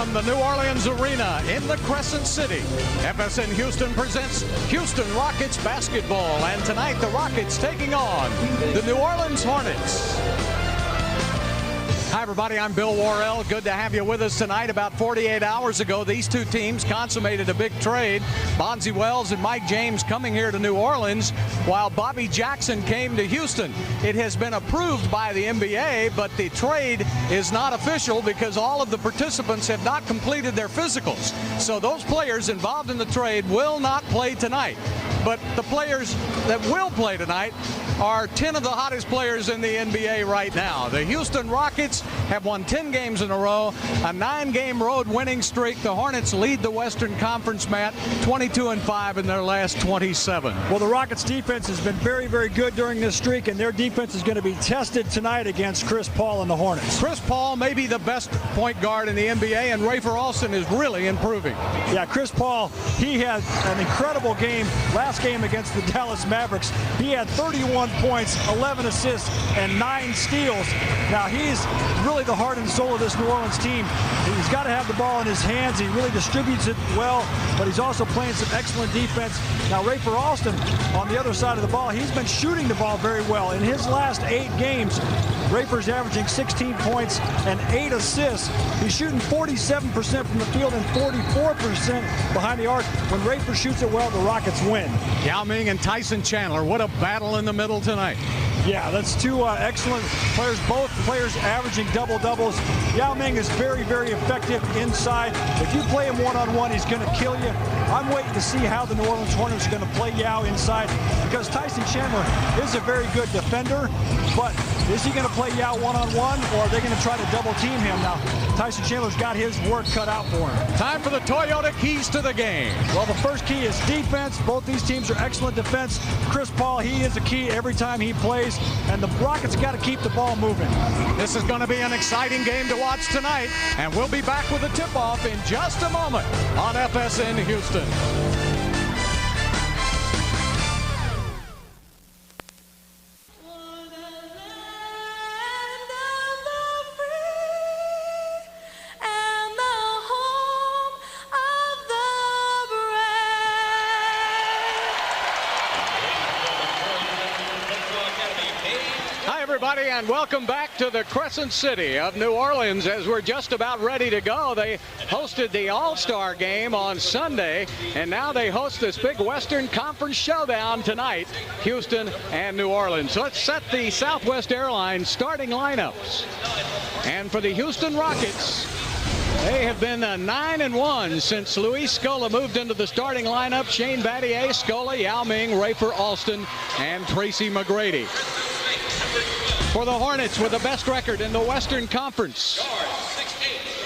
from the New Orleans Arena in the Crescent City, FSN Houston presents Houston Rockets basketball. And tonight, the Rockets taking on the New Orleans Hornets. Hi, everybody. I'm Bill Worrell. Good to have you with us tonight. About 48 hours ago, these two teams consummated a big trade. Bonzi Wells and Mike James coming here to New Orleans, while Bobby Jackson came to Houston. It has been approved by the NBA, but the trade is not official because all of the participants have not completed their physicals. So those players involved in the trade will not play tonight. But the players that will play tonight are 10 of the hottest players in the NBA right now. The Houston Rockets have won 10 games in a row, a 9-game road winning streak. The Hornets lead the Western Conference, Matt, 22-5 in their last 27. Well, the Rockets defense has been very, very good during this streak, and their defense is going to be tested tonight against Chris Paul and the Hornets. Chris Paul may be the best point guard in the NBA, and Rafer Alston is really improving. Yeah, Chris Paul, he had an incredible game last game against the Dallas Mavericks. He had 31 points, 11 assists, and 9 steals. Now, he's really the heart and soul of this New Orleans team. He's got to have the ball in his hands. He really distributes it well, but he's also playing some excellent defense. Now, Rafer Alston, on the other side of the ball, he's been shooting the ball very well. In his last 8 games, Rafer's averaging 16 points and 8 assists. He's shooting 47% from the field and 44% behind the arc. When Rafer shoots it well, the Rockets win. Yao Ming and Tyson Chandler, what a battle in the middle tonight. Yeah, that's two excellent players, both players averaging double-doubles. Yao Ming is very, very effective inside. If you play him one-on-one, he's going to kill you. I'm waiting to see how the New Orleans Hornets are going to play Yao inside, because Tyson Chandler is a very good defender, but is he going to play Yao one-on-one, or are they going to try to double-team him? Now, Tyson Chandler's got his work cut out for him. Time for the Toyota keys to the game. Well, the first key is defense. Both these teams are excellent defense. Chris Paul, he is a key every time he plays, and the Rockets got to keep the ball moving. This is going to be an exciting game to watch tonight, and we'll be back with a tip-off in just a moment on FSN Houston. And welcome back to the Crescent City of New Orleans as we're just about ready to go. They hosted the All-Star game on Sunday, and now they host this big Western Conference showdown tonight, Houston and New Orleans. So let's set the Southwest Airlines starting lineups. And for the Houston Rockets, they have been 9-1 since Luis Scola moved into the starting lineup. Shane Battier, Scola, Yao Ming, Rafer Alston, and Tracy McGrady. For the Hornets, with the best record in the Western Conference,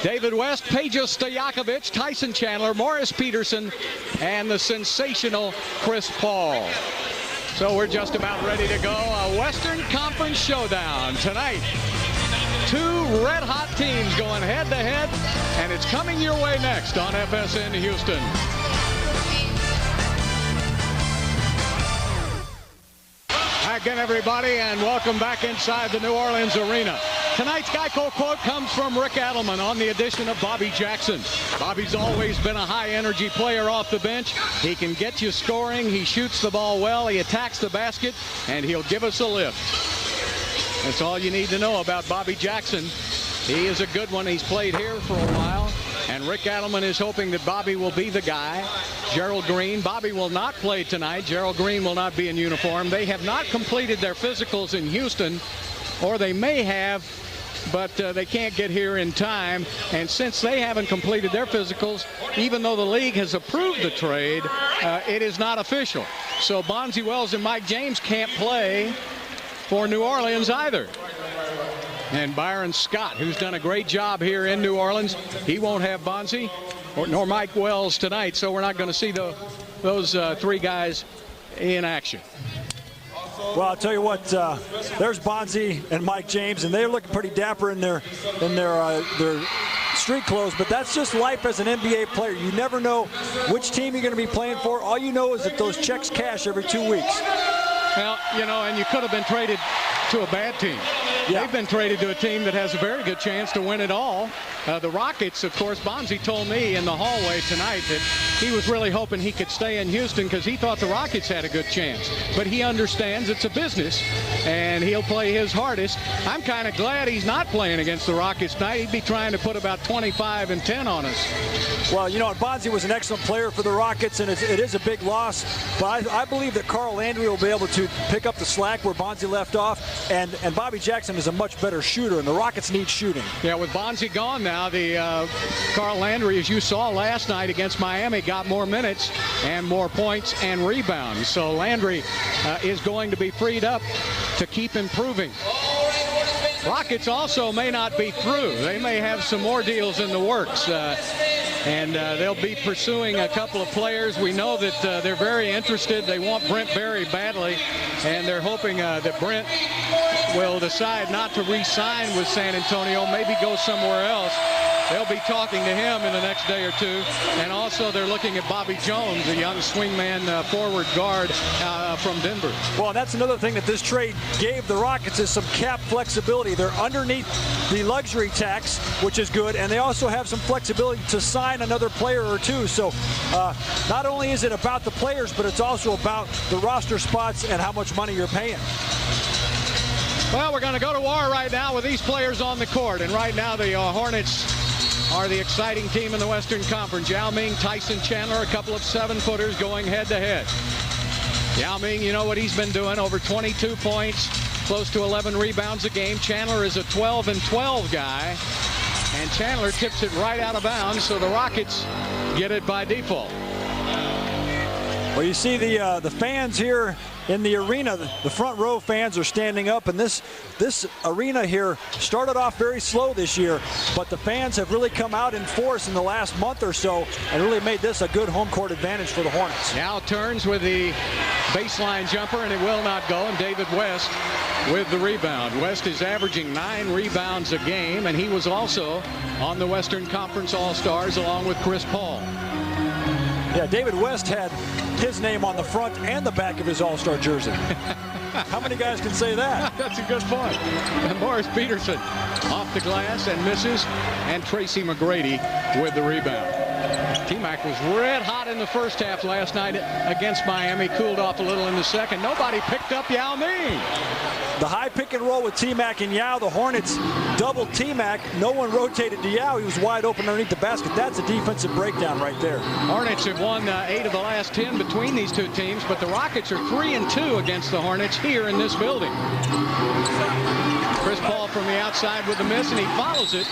David West, Peja Stojakovic, Tyson Chandler, Morris Peterson, and the sensational Chris Paul. So we're just about ready to go. A Western Conference showdown tonight. 2 red-hot teams going head-to-head, and it's coming your way next on FSN Houston. Again, everybody, and welcome back inside the New Orleans Arena. Tonight's Geico quote comes from Rick Adelman on the addition of Bobby Jackson. Bobby's always been a high-energy player off the bench. He can get you scoring. He shoots the ball well. He attacks the basket, and he'll give us a lift. That's all you need to know about Bobby Jackson. He is a good one. He's played here for a while. And Rick Adelman is hoping that Bobby will be the guy. Gerald Green. Bobby will not play tonight. Gerald Green will not be in uniform. They have not completed their physicals in Houston, or they may have, but they can't get here in time. And since they haven't completed their physicals, even though the league has approved the trade, it is not official. So Bonzi Wells and Mike James can't play for New Orleans either. And Byron Scott, who's done a great job here in New Orleans, he won't have Bonzi nor Mike Wells tonight, so we're not going to see those 3 guys in action. Well, I'll tell you what, there's Bonzi and Mike James, and they're looking pretty dapper in their street clothes, but that's just life as an NBA player. You never know which team you're going to be playing for. All you know is that those checks cash every 2 weeks. Well, you know, and you could have been traded to a bad team. Yeah. They've been traded to a team that has a very good chance to win it all. The Rockets, of course, Bonzi told me in the hallway tonight that he was really hoping he could stay in Houston because he thought the Rockets had a good chance. But he understands it's a business, and he'll play his hardest. I'm kind of glad he's not playing against the Rockets tonight. He'd be trying to put about 25 and 10 on us. Well, you know, Bonzi was an excellent player for the Rockets, and it is a big loss. But I believe that Carl Landry will be able to pick up the slack where Bonzi left off, and Bobby Jackson is a much better shooter, and the Rockets need shooting. Yeah, with Bonzi gone now, the Carl Landry, as you saw last night against Miami, got more minutes and more points and rebounds. So Landry is going to be freed up to keep improving. Rockets also may not be through. They may have some more deals in the works. And they'll be pursuing a couple of players. We know that they're very interested. They want Brent Berry badly, and they're hoping that Brent will decide not to re-sign with San Antonio, maybe go somewhere else. They'll be talking to him in the next day or two. And also they're looking at Bobby Jones, a young swingman forward guard from Denver. Well, that's another thing that this trade gave the Rockets is some cap flexibility. They're underneath the luxury tax, which is good, and they also have some flexibility to sign another player or two. So not only is it about the players, but it's also about the roster spots and how much money you're paying. Well, we're going to go to war right now with these players on the court. And right now the Hornets are the exciting team in the Western Conference. Yao Ming, Tyson Chandler, a couple of 7-footers going head-to-head. Yao Ming, you know what he's been doing, over 22 points, close to 11 rebounds a game. Chandler is a 12-and-12 guy, and Chandler tips it right out of bounds, so the Rockets get it by default. Well, you see the fans here in the arena. The front row fans are standing up, and this arena here started off very slow this year, but the fans have really come out in force in the last month or so and really made this a good home court advantage for the Hornets. Now turns with the baseline jumper, and it will not go, and David West with the rebound. West is averaging 9 rebounds a game, and he was also on the Western Conference All-Stars along with Chris Paul. Yeah, David West had his name on the front and the back of his All-Star jersey. How many guys can say that? That's a good point. And Morris Peterson off the glass and misses, and Tracy McGrady with the rebound. T-Mac was red hot in the first half last night against Miami, cooled off a little in the second. Nobody picked up Yao Ming. The high pick and roll with T-Mac and Yao. The Hornets doubled T-Mac. No one rotated to Yao. He was wide open underneath the basket. That's a defensive breakdown right there. Hornets have won 8 of the last 10 between these two teams, but the Rockets are 3-2 against the Hornets here in this building. Chris Paul from the outside with the miss, and he follows it.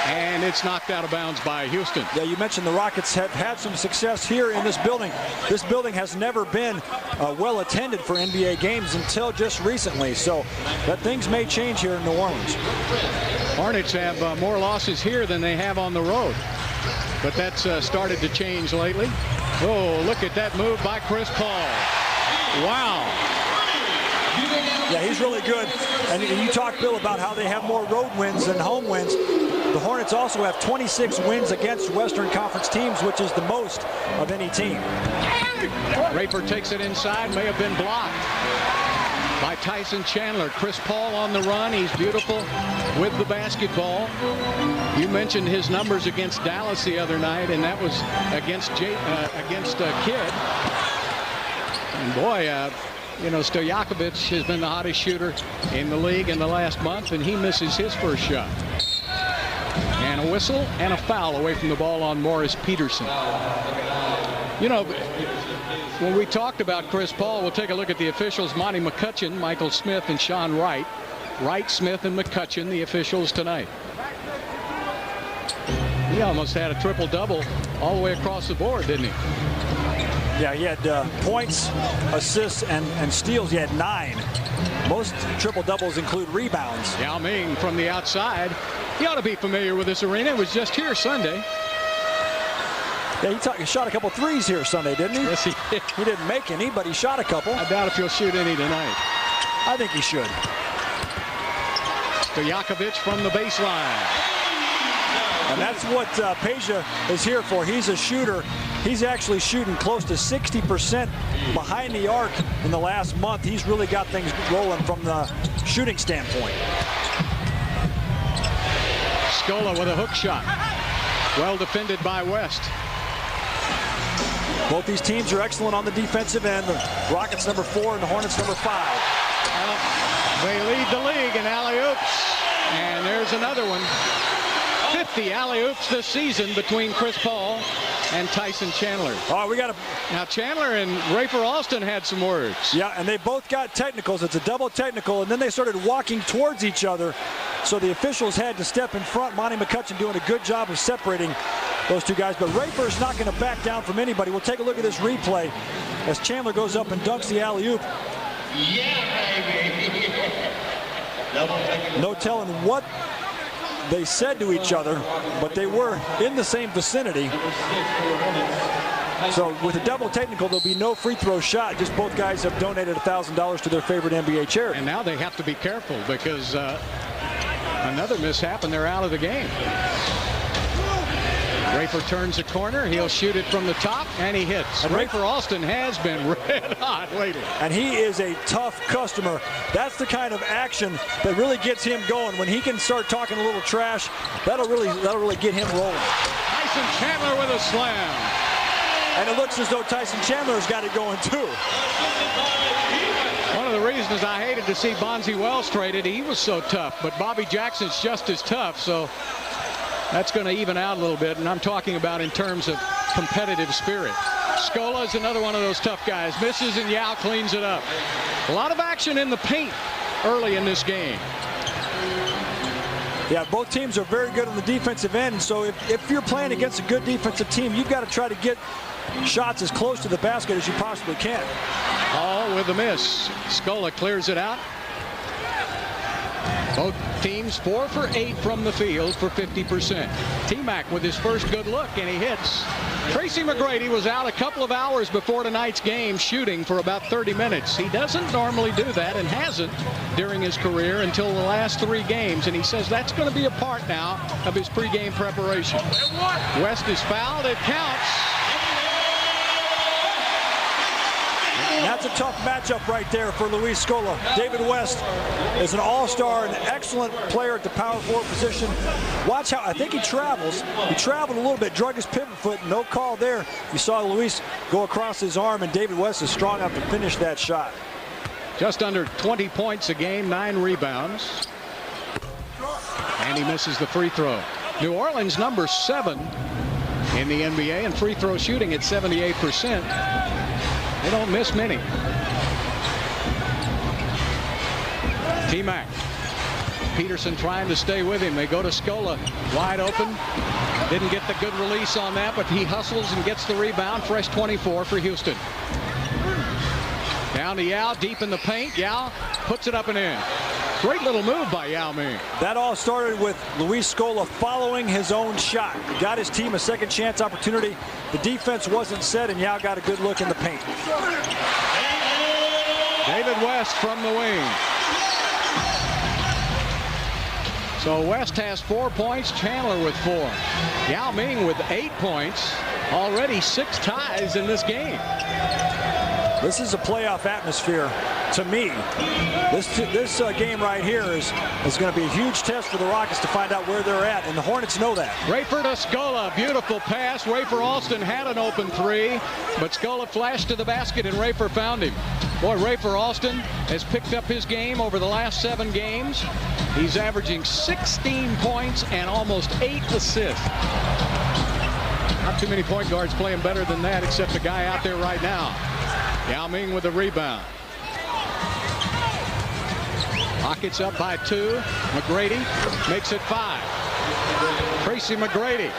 And it's knocked out of bounds by Houston. Yeah, you mentioned the Rockets have had some success here in this building. This building has never been well attended for NBA games until just recently. So that things may change here in New Orleans. Hornets have more losses here than they have on the road. But that's started to change lately. Oh, look at that move by Chris Paul. Wow. Yeah, he's really good. And you talk, Bill, about how they have more road wins than home wins. The Hornets also have 26 wins against Western Conference teams, which is the most of any team. Raper takes it inside, may have been blocked by Tyson Chandler. Chris Paul on the run. He's beautiful with the basketball. You mentioned his numbers against Dallas the other night, and that was against Kidd. And boy, you know, Stojakovic has been the hottest shooter in the league in the last month, and he misses his first shot. And a whistle and a foul away from the ball on Morris Peterson. You know, when we talked about Chris Paul, we'll take a look at the officials. Monty McCutcheon, Michael Smith, and Sean Wright. Wright, Smith, and McCutcheon, the officials tonight. He almost had a triple-double all the way across the board, didn't he? Yeah, he had points, assists, and steals. He had 9. Most triple-doubles include rebounds. Yao Ming from the outside. He ought to be familiar with this arena. It was just here Sunday. Yeah, he shot a couple threes here Sunday, didn't he? Yes, he did. He didn't make any, but he shot a couple. I doubt if he'll shoot any tonight. I think he should. Stojakovic from the baseline. And that's what Peja is here for. He's a shooter. He's actually shooting close to 60% behind the arc in the last month. He's really got things rolling from the shooting standpoint. Scola with a hook shot. Well defended by West. Both these teams are excellent on the defensive end. The Rockets number 4 and the Hornets number 5. They lead the league in alley-oops. And there's another one. 50 alley-oops this season between Chris Paul and Tyson Chandler. Oh, we got to. Now Chandler and Rafer Alston had some words. Yeah, and they both got technicals. It's a double technical, and then they started walking towards each other. So the officials had to step in front. Monty McCutcheon doing a good job of separating those two guys. But Rafer's not going to back down from anybody. We'll take a look at this replay as Chandler goes up and dunks the alley-oop. Yeah, baby. No telling what they said to each other, but they were in the same vicinity. So with a double technical, there'll be no free throw shot. Just both guys have donated $1,000 to their favorite NBA charity. And now they have to be careful because another mishap and they're out of the game. Rafer turns the corner. He'll shoot it from the top, and he hits. And Rafer Alston has been red hot lately. And he is a tough customer. That's the kind of action that really gets him going. When he can start talking a little trash, that'll really get him rolling. Tyson Chandler with a slam. And it looks as though Tyson Chandler's got it going too. One of the reasons I hated to see Bonzi Wells traded, he was so tough, but Bobby Jackson's just as tough, so that's going to even out a little bit, and I'm talking about in terms of competitive spirit. Scola is another one of those tough guys. Misses, and Yao cleans it up. A lot of action in the paint early in this game. Yeah, both teams are very good on the defensive end, so if you're playing against a good defensive team, you've got to try to get shots as close to the basket as you possibly can. Hall with a miss. Scola clears it out. Both teams 4 for 8 from the field for 50%. T-Mac with his first good look, and he hits. Tracy McGrady was out a couple of hours before tonight's game shooting for about 30 minutes. He doesn't normally do that and hasn't during his career until the last 3 games, and he says that's going to be a part now of his pregame preparation. West is fouled. It counts. That's a tough matchup right there for Luis Scola. David West is an all-star, an excellent player at the power forward position. Watch how, I think he travels. He traveled a little bit, drug his pivot foot, no call there. You saw Luis go across his arm, and David West is strong enough to finish that shot. Just under 20 points a game, 9 rebounds. And he misses the free throw. New Orleans number 7 in the NBA, and free throw shooting at 78%. They don't miss many. T-Mac. Peterson trying to stay with him. They go to Scola. Wide open. Didn't get the good release on that, but he hustles and gets the rebound. Fresh 24 for Houston. Down to Yao, deep in the paint. Yao puts it up and in. Great little move by Yao Ming. That all started with Luis Scola following his own shot. He got his team a second chance opportunity. The defense wasn't set, and Yao got a good look in the paint. David West from the wing. So West has 4 points, Chandler with 4. Yao Ming with 8 points. Already 6 ties in this game. This is a playoff atmosphere to me. This game right here is going to be a huge test for the Rockets to find out where they're at, and the Hornets know that. Rafer to Scola, beautiful pass. Rafer Alston had an open 3, but Scola flashed to the basket, and Rafer found him. Boy, Rafer Alston has picked up his game over the last 7 games. He's averaging 16 points and almost 8 assists. Not too many point guards playing better than that, except the guy out there right now. Yao Ming with a rebound. Rockets up by 2. McGrady makes it 5. Tracy McGrady.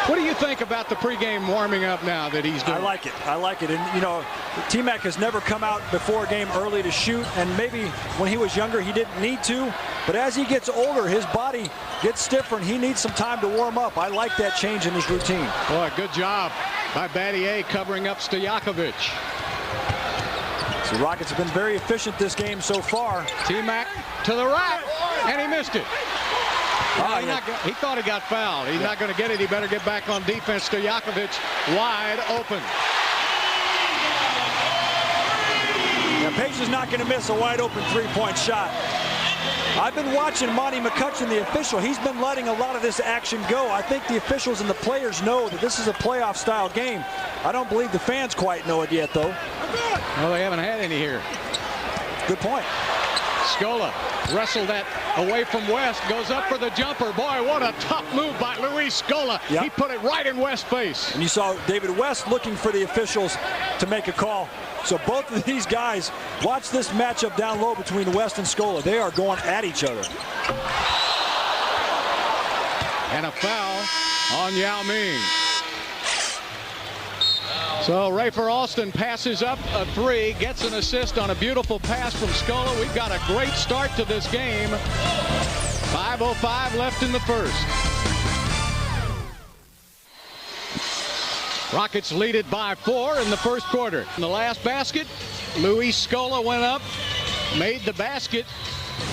What do you think about the pregame warming up now that he's doing? I like it. I like it. And, you know, T-Mac has never come out before a game early to shoot, and maybe when he was younger he didn't need to. But as he gets older, his body gets stiffer, and he needs some time to warm up. I like that change in his routine. Boy, good job by Battier covering up Stojakovic. The Rockets have been very efficient this game so far. T-Mac to the rack, and he missed it. He thought he got fouled. He's not going to get it. He better get back on defense. Stojakovic wide open. Yeah, Page is not going to miss a wide open three-point shot. I've been watching Monty McCutcheon, the official. He's been letting a lot of this action go. I think the officials and the players know that this is a playoff-style game. I don't believe the fans quite know it yet, though. Well, they haven't had any here. Good point. Scola wrestled that away from West, goes up for the jumper. Boy, what a tough move by Luis Scola. Yep. He put it right in West's face. And you saw David West looking for the officials to make a call. So both of these guys, watch this matchup down low between West and Scola. They are going at each other. And a foul on Yao Ming. So Rafer Alston passes up a three, gets an assist on a beautiful pass from Scola. We've got a great start to this game. 5:05 left in the first. Rockets lead it by 4 in the first quarter. In the last basket, Luis Scola went up, made the basket.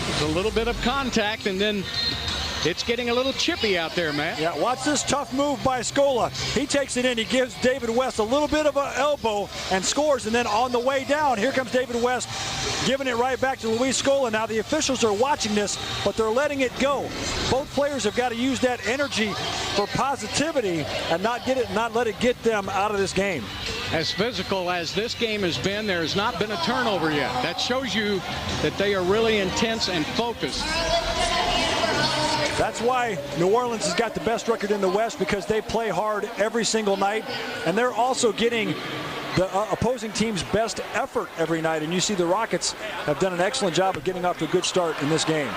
There's a little bit of contact, and then it's getting a little chippy out there, Matt. Yeah, watch this tough move by Scola. He takes it in. He gives David West a little bit of an elbow and scores. And then on the way down, here comes David West giving it right back to Luis Scola. Now the officials are watching this, but they're letting it go. Both players have got to use that energy for positivity and not let it get them out of this game. As physical as this game has been, there has not been a turnover yet. That shows you that they are really intense and focused. That's why New Orleans has got the best record in the West, because they play hard every single night, and they're also getting the opposing team's best effort every night. And you see the Rockets have done an excellent job of getting off to a good start in this game.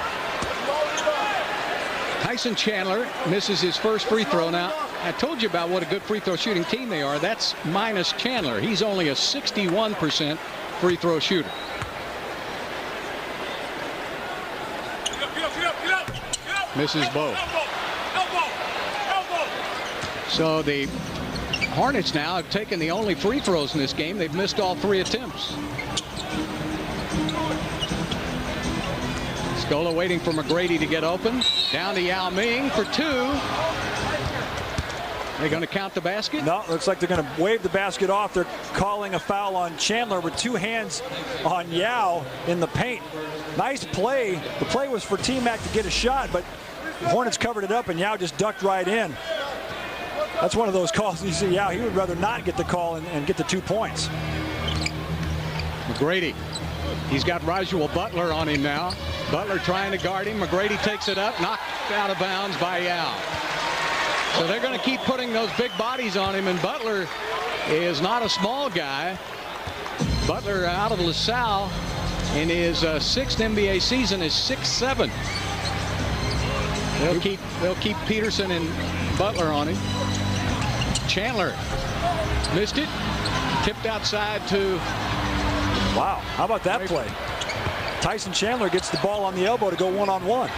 Tyson Chandler misses his first free throw. Now, I told you about what a good free throw shooting team they are. That's minus Chandler. He's only a 61% free throw shooter. Misses both. So the Hornets now have taken the only free throws in this game. They've missed all 3 attempts. Scola waiting for McGrady to get open. Down to Yao Ming for 2. They're going to count the basket? No, looks like they're going to wave the basket off. They're calling a foul on Chandler with 2 hands on Yao in the paint. Nice play. The play was for T-Mac to get a shot, but the Hornets covered it up, and Yao just ducked right in. That's one of those calls you see Yao. He would rather not get the call and get the 2 points. McGrady. He's got Rajul Butler on him now. Butler trying to guard him. McGrady takes it up, knocked out of bounds by Yao. So they're going to keep putting those big bodies on him, and Butler is not a small guy. Butler out of LaSalle in his 6th NBA season is 6'7". They'll keep Peterson and Butler on him. Chandler missed it, tipped outside to. Wow, how about that play? Tyson Chandler gets the ball on the elbow to go one-on-one.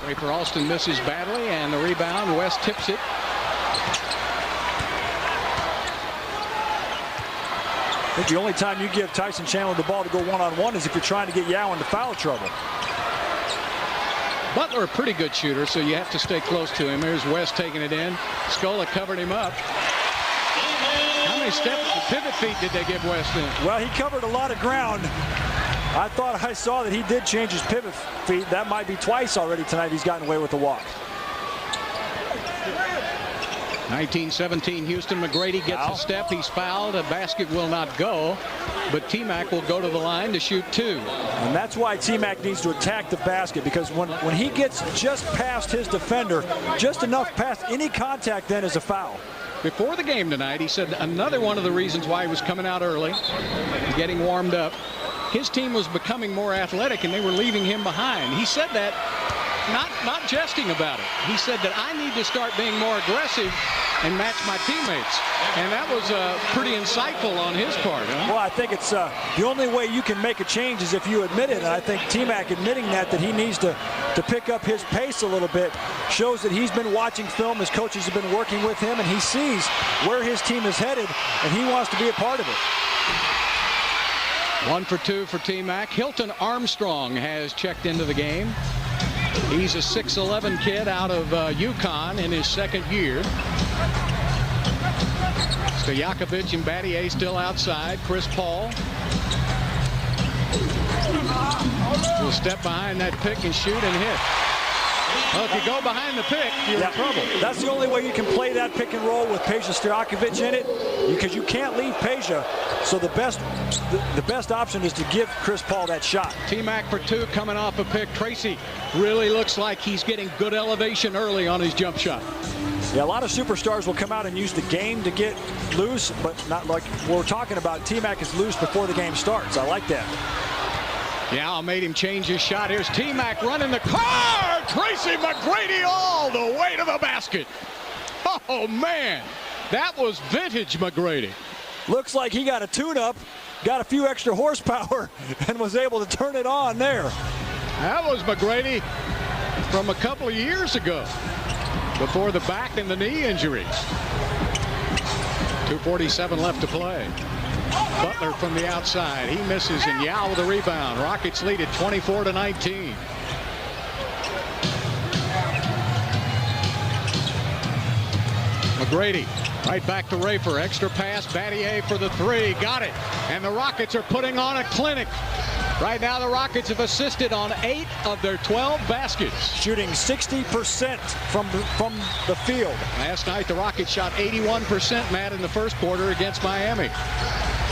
Rafer Alston misses badly, and the rebound. West tips it. I think the only time you give Tyson Chandler the ball to go one-on-one is if you're trying to get Yao into foul trouble. Butler a pretty good shooter, so you have to stay close to him. Here's West taking it in. Scola covered him up. How many pivot feet did they give West in? Well, he covered a lot of ground. I thought I saw that he did change his pivot feet. That might be twice already tonight he's gotten away with the walk. 19-17 Houston. McGrady gets a step. He's fouled. A basket will not go, but T-Mac will go to the line to shoot 2. And that's why T-Mac needs to attack the basket, because when he gets just past his defender, just enough past any contact, then is a foul. Before the game tonight, he said another one of the reasons why he was coming out early, getting warmed up, his team was becoming more athletic and they were leaving him behind. He said that, not jesting about it. He said that I need to start being more aggressive and match my teammates. And that was pretty insightful on his part. Huh? Well, I think it's the only way you can make a change is if you admit it. And I think T-Mac admitting that he needs to pick up his pace a little bit shows that he's been watching film. His coaches have been working with him, and he sees where his team is headed, and he wants to be a part of it. 1 for 2 for T-Mac. Hilton Armstrong has checked into the game. He's a 6'11" kid out of UConn in his second year. Stojakovic and Battier still outside. Chris Paul will step behind that pick and shoot and hit. Well, if you go behind the pick, you're in trouble. That's the only way you can play that pick and roll with Peja Stojakovic in it, because you can't leave Peja. So the best option is to give Chris Paul that shot. T-Mac for two coming off a pick. Tracy really looks like he's getting good elevation early on his jump shot. Yeah, a lot of superstars will come out and use the game to get loose, but not like we're talking about. T-Mac is loose before the game starts. I like that. Yeah, I made him change his shot. Here's T-Mac running the car. Tracy McGrady all the way to the basket. Oh, man. That was vintage McGrady. Looks like he got a tune-up, got a few extra horsepower, and was able to turn it on there. That was McGrady from a couple of years ago, before the back and the knee injuries. 2:47 left to play. Butler from the outside. He misses, and Yao with a rebound. Rockets lead at 24-19. McGrady right back to Rafer. Extra pass. Battier for the three. Got it. And the Rockets are putting on a clinic. Right now the Rockets have assisted on 8 of their 12 baskets. Shooting 60% from the field. Last night the Rockets shot 81%, Matt, in the first quarter against Miami.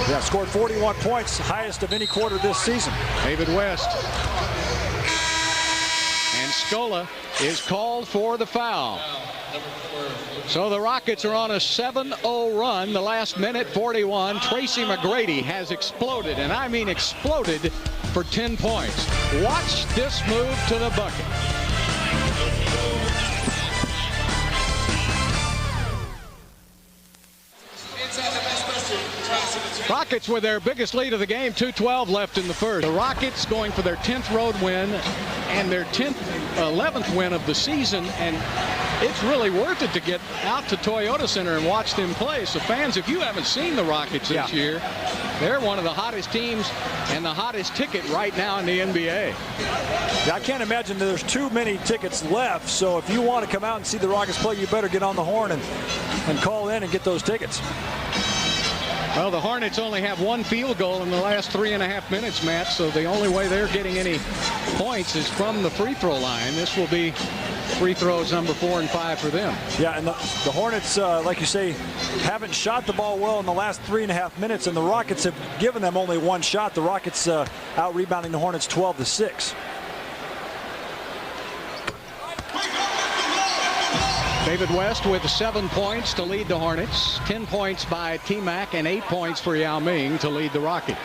Yeah, scored 41 points, highest of any quarter this season. David West. And Scola is called for the foul. So the Rockets are on a 7-0 run. The last minute, 41. Tracy McGrady has exploded, and I mean exploded, for 10 points. Watch this move to the bucket. Rockets with their biggest lead of the game, 2:12 left in the first. The Rockets going for their 10th road win and their 11th win of the season, and it's really worth it to get out to Toyota Center and watch them play. So fans, if you haven't seen the Rockets this year, they're one of the hottest teams and the hottest ticket right now in the NBA. I can't imagine that there's too many tickets left, so if you want to come out and see the Rockets play, you better get on the horn and call in and get those tickets. Well, the Hornets only have one field goal in the last 3.5 minutes, Matt, so the only way they're getting any points is from the free throw line. This will be free throws number 4 and 5 for them. Yeah, and the Hornets, like you say, haven't shot the ball well in the last 3.5 minutes, and the Rockets have given them only one shot. The Rockets out-rebounding the Hornets 12-6. David West with 7 points to lead the Hornets. 10 points by T-Mac and 8 points for Yao Ming to lead the Rockets.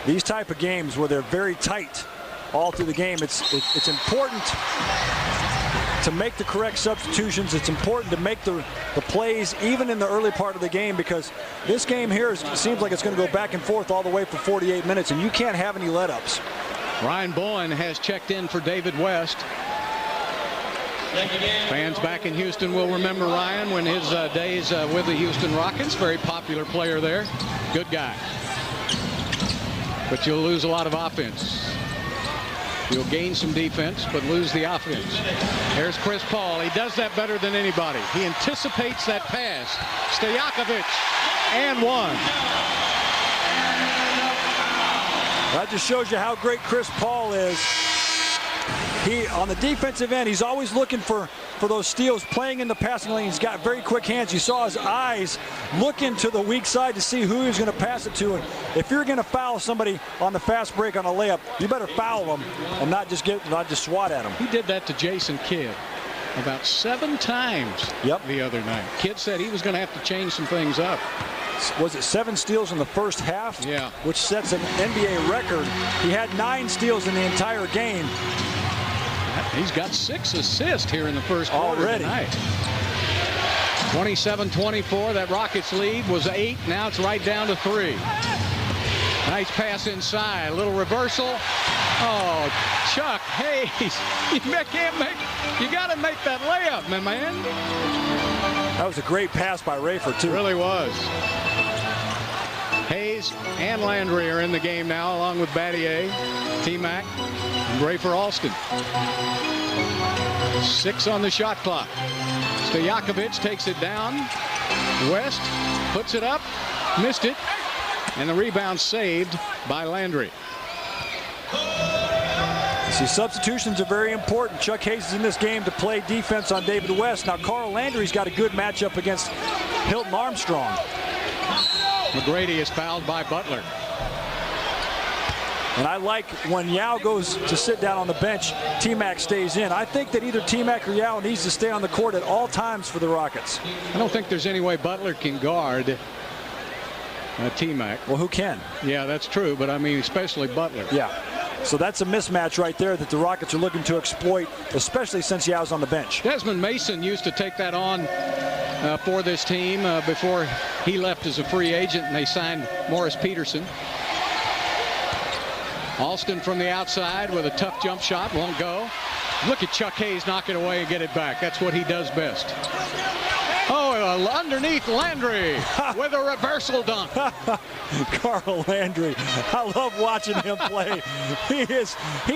These type of games where they're very tight all through the game, it's important to make the correct substitutions. It's important to make the plays even in the early part of the game, because this game here seems like it's going to go back and forth all the way for 48 minutes, and you can't have any let-ups. Ryan Bowen has checked in for David West. Fans back in Houston will remember Ryan when his days with the Houston Rockets. Very popular player there. Good guy. But you'll lose a lot of offense. You'll gain some defense, but lose the offense. There's Chris Paul. He does that better than anybody. He anticipates that pass. Stojakovic, and one. That just shows you how great Chris Paul is. He, on the defensive end, he's always looking for those steals, playing in the passing lane. He's got very quick hands. You saw his eyes looking to the weak side to see who he was going to pass it to. And if you're going to foul somebody on the fast break on a layup, you better foul them and not just swat at them. He did that to Jason Kidd about 7 times the other night. Kidd said he was going to have to change some things up. Was it 7 steals in the first half? Yeah. Which sets an NBA record. He had 9 steals in the entire game. He's got 6 assists here in the first quarter already tonight. 27-24. That Rockets lead was 8. Now it's right down to 3. Nice pass inside. A little reversal. Oh, Chuck Hayes. You got to make that layup, my man. That was a great pass by Rafer, too. It really was. Hayes Hayes and Landry are in the game now, along with Battier, T-Mac, and Rafer Alston. 6 on the shot clock. Stojakovic takes it down. West puts it up, missed it, and the rebound saved by Landry. See, substitutions are very important. Chuck Hayes is in this game to play defense on David West. Now, Carl Landry's got a good matchup against Hilton Armstrong. McGrady is fouled by Butler. And I like when Yao goes to sit down on the bench, T-Mac stays in. I think that either T-Mac or Yao needs to stay on the court at all times for the Rockets. I don't think there's any way Butler can guard T-Mac. Well, who can? Yeah, that's true, but I mean especially Butler. Yeah. So that's a mismatch right there that the Rockets are looking to exploit, especially since Yao's on the bench. Desmond Mason used to take that on for this team before he left as a free agent, and they signed Morris Peterson. Alston from the outside with a tough jump shot, won't go. Look at Chuck Hayes knock it away and get it back. That's what he does best. Oh, underneath Landry with a reversal dunk. Carl Landry, I love watching him play. He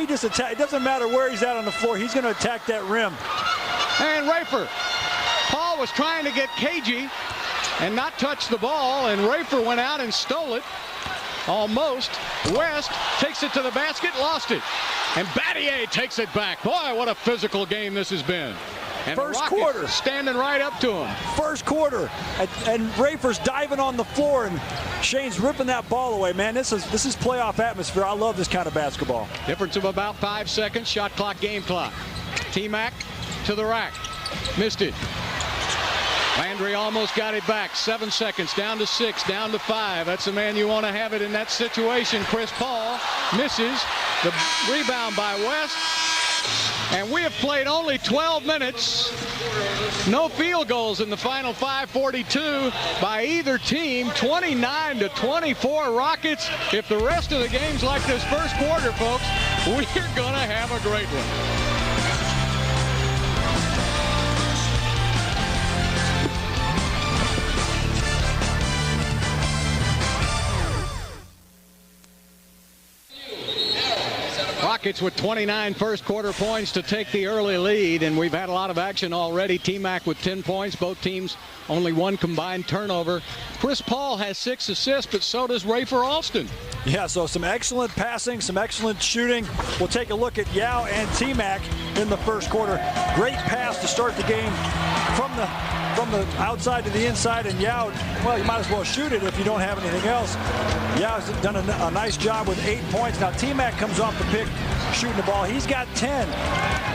just attack. It doesn't matter where he's at on the floor. He's going to attack that rim. And Rafer. Paul was trying to get cagey and not touch the ball, and Rafer went out and stole it. Almost. West takes it to the basket, lost it. And Battier takes it back. Boy, what a physical game this has been. And first quarter, standing right up to him. First quarter, and Rafer's diving on the floor, and Shane's ripping that ball away. Man, this is playoff atmosphere. I love this kind of basketball. Difference of about 5 seconds. Shot clock, game clock. T-Mac to the rack, missed it. Landry almost got it back. 7 seconds, down to 6, down to 5. That's the man you want to have it in that situation. Chris Paul misses. The rebound by West. And we have played only 12 minutes. No field goals in the final 5:42 by either team. 29-24 Rockets. If the rest of the game's like this first quarter, folks, we're going to have a great one. Rockets with 29 first quarter points to take the early lead, and we've had a lot of action already. T-Mac with 10 points. Both teams only 1 combined turnover. Chris Paul has 6 assists, but so does Rafer Alston. Yeah, so some excellent passing, some excellent shooting. We'll take a look at Yao and T-Mac in the first quarter. Great pass to start the game from the outside to the inside, and Yao, well, you might as well shoot it if you don't have anything else. Yao's done a nice job with 8 points. Now T-Mac comes off the pick shooting the ball. He's got 10.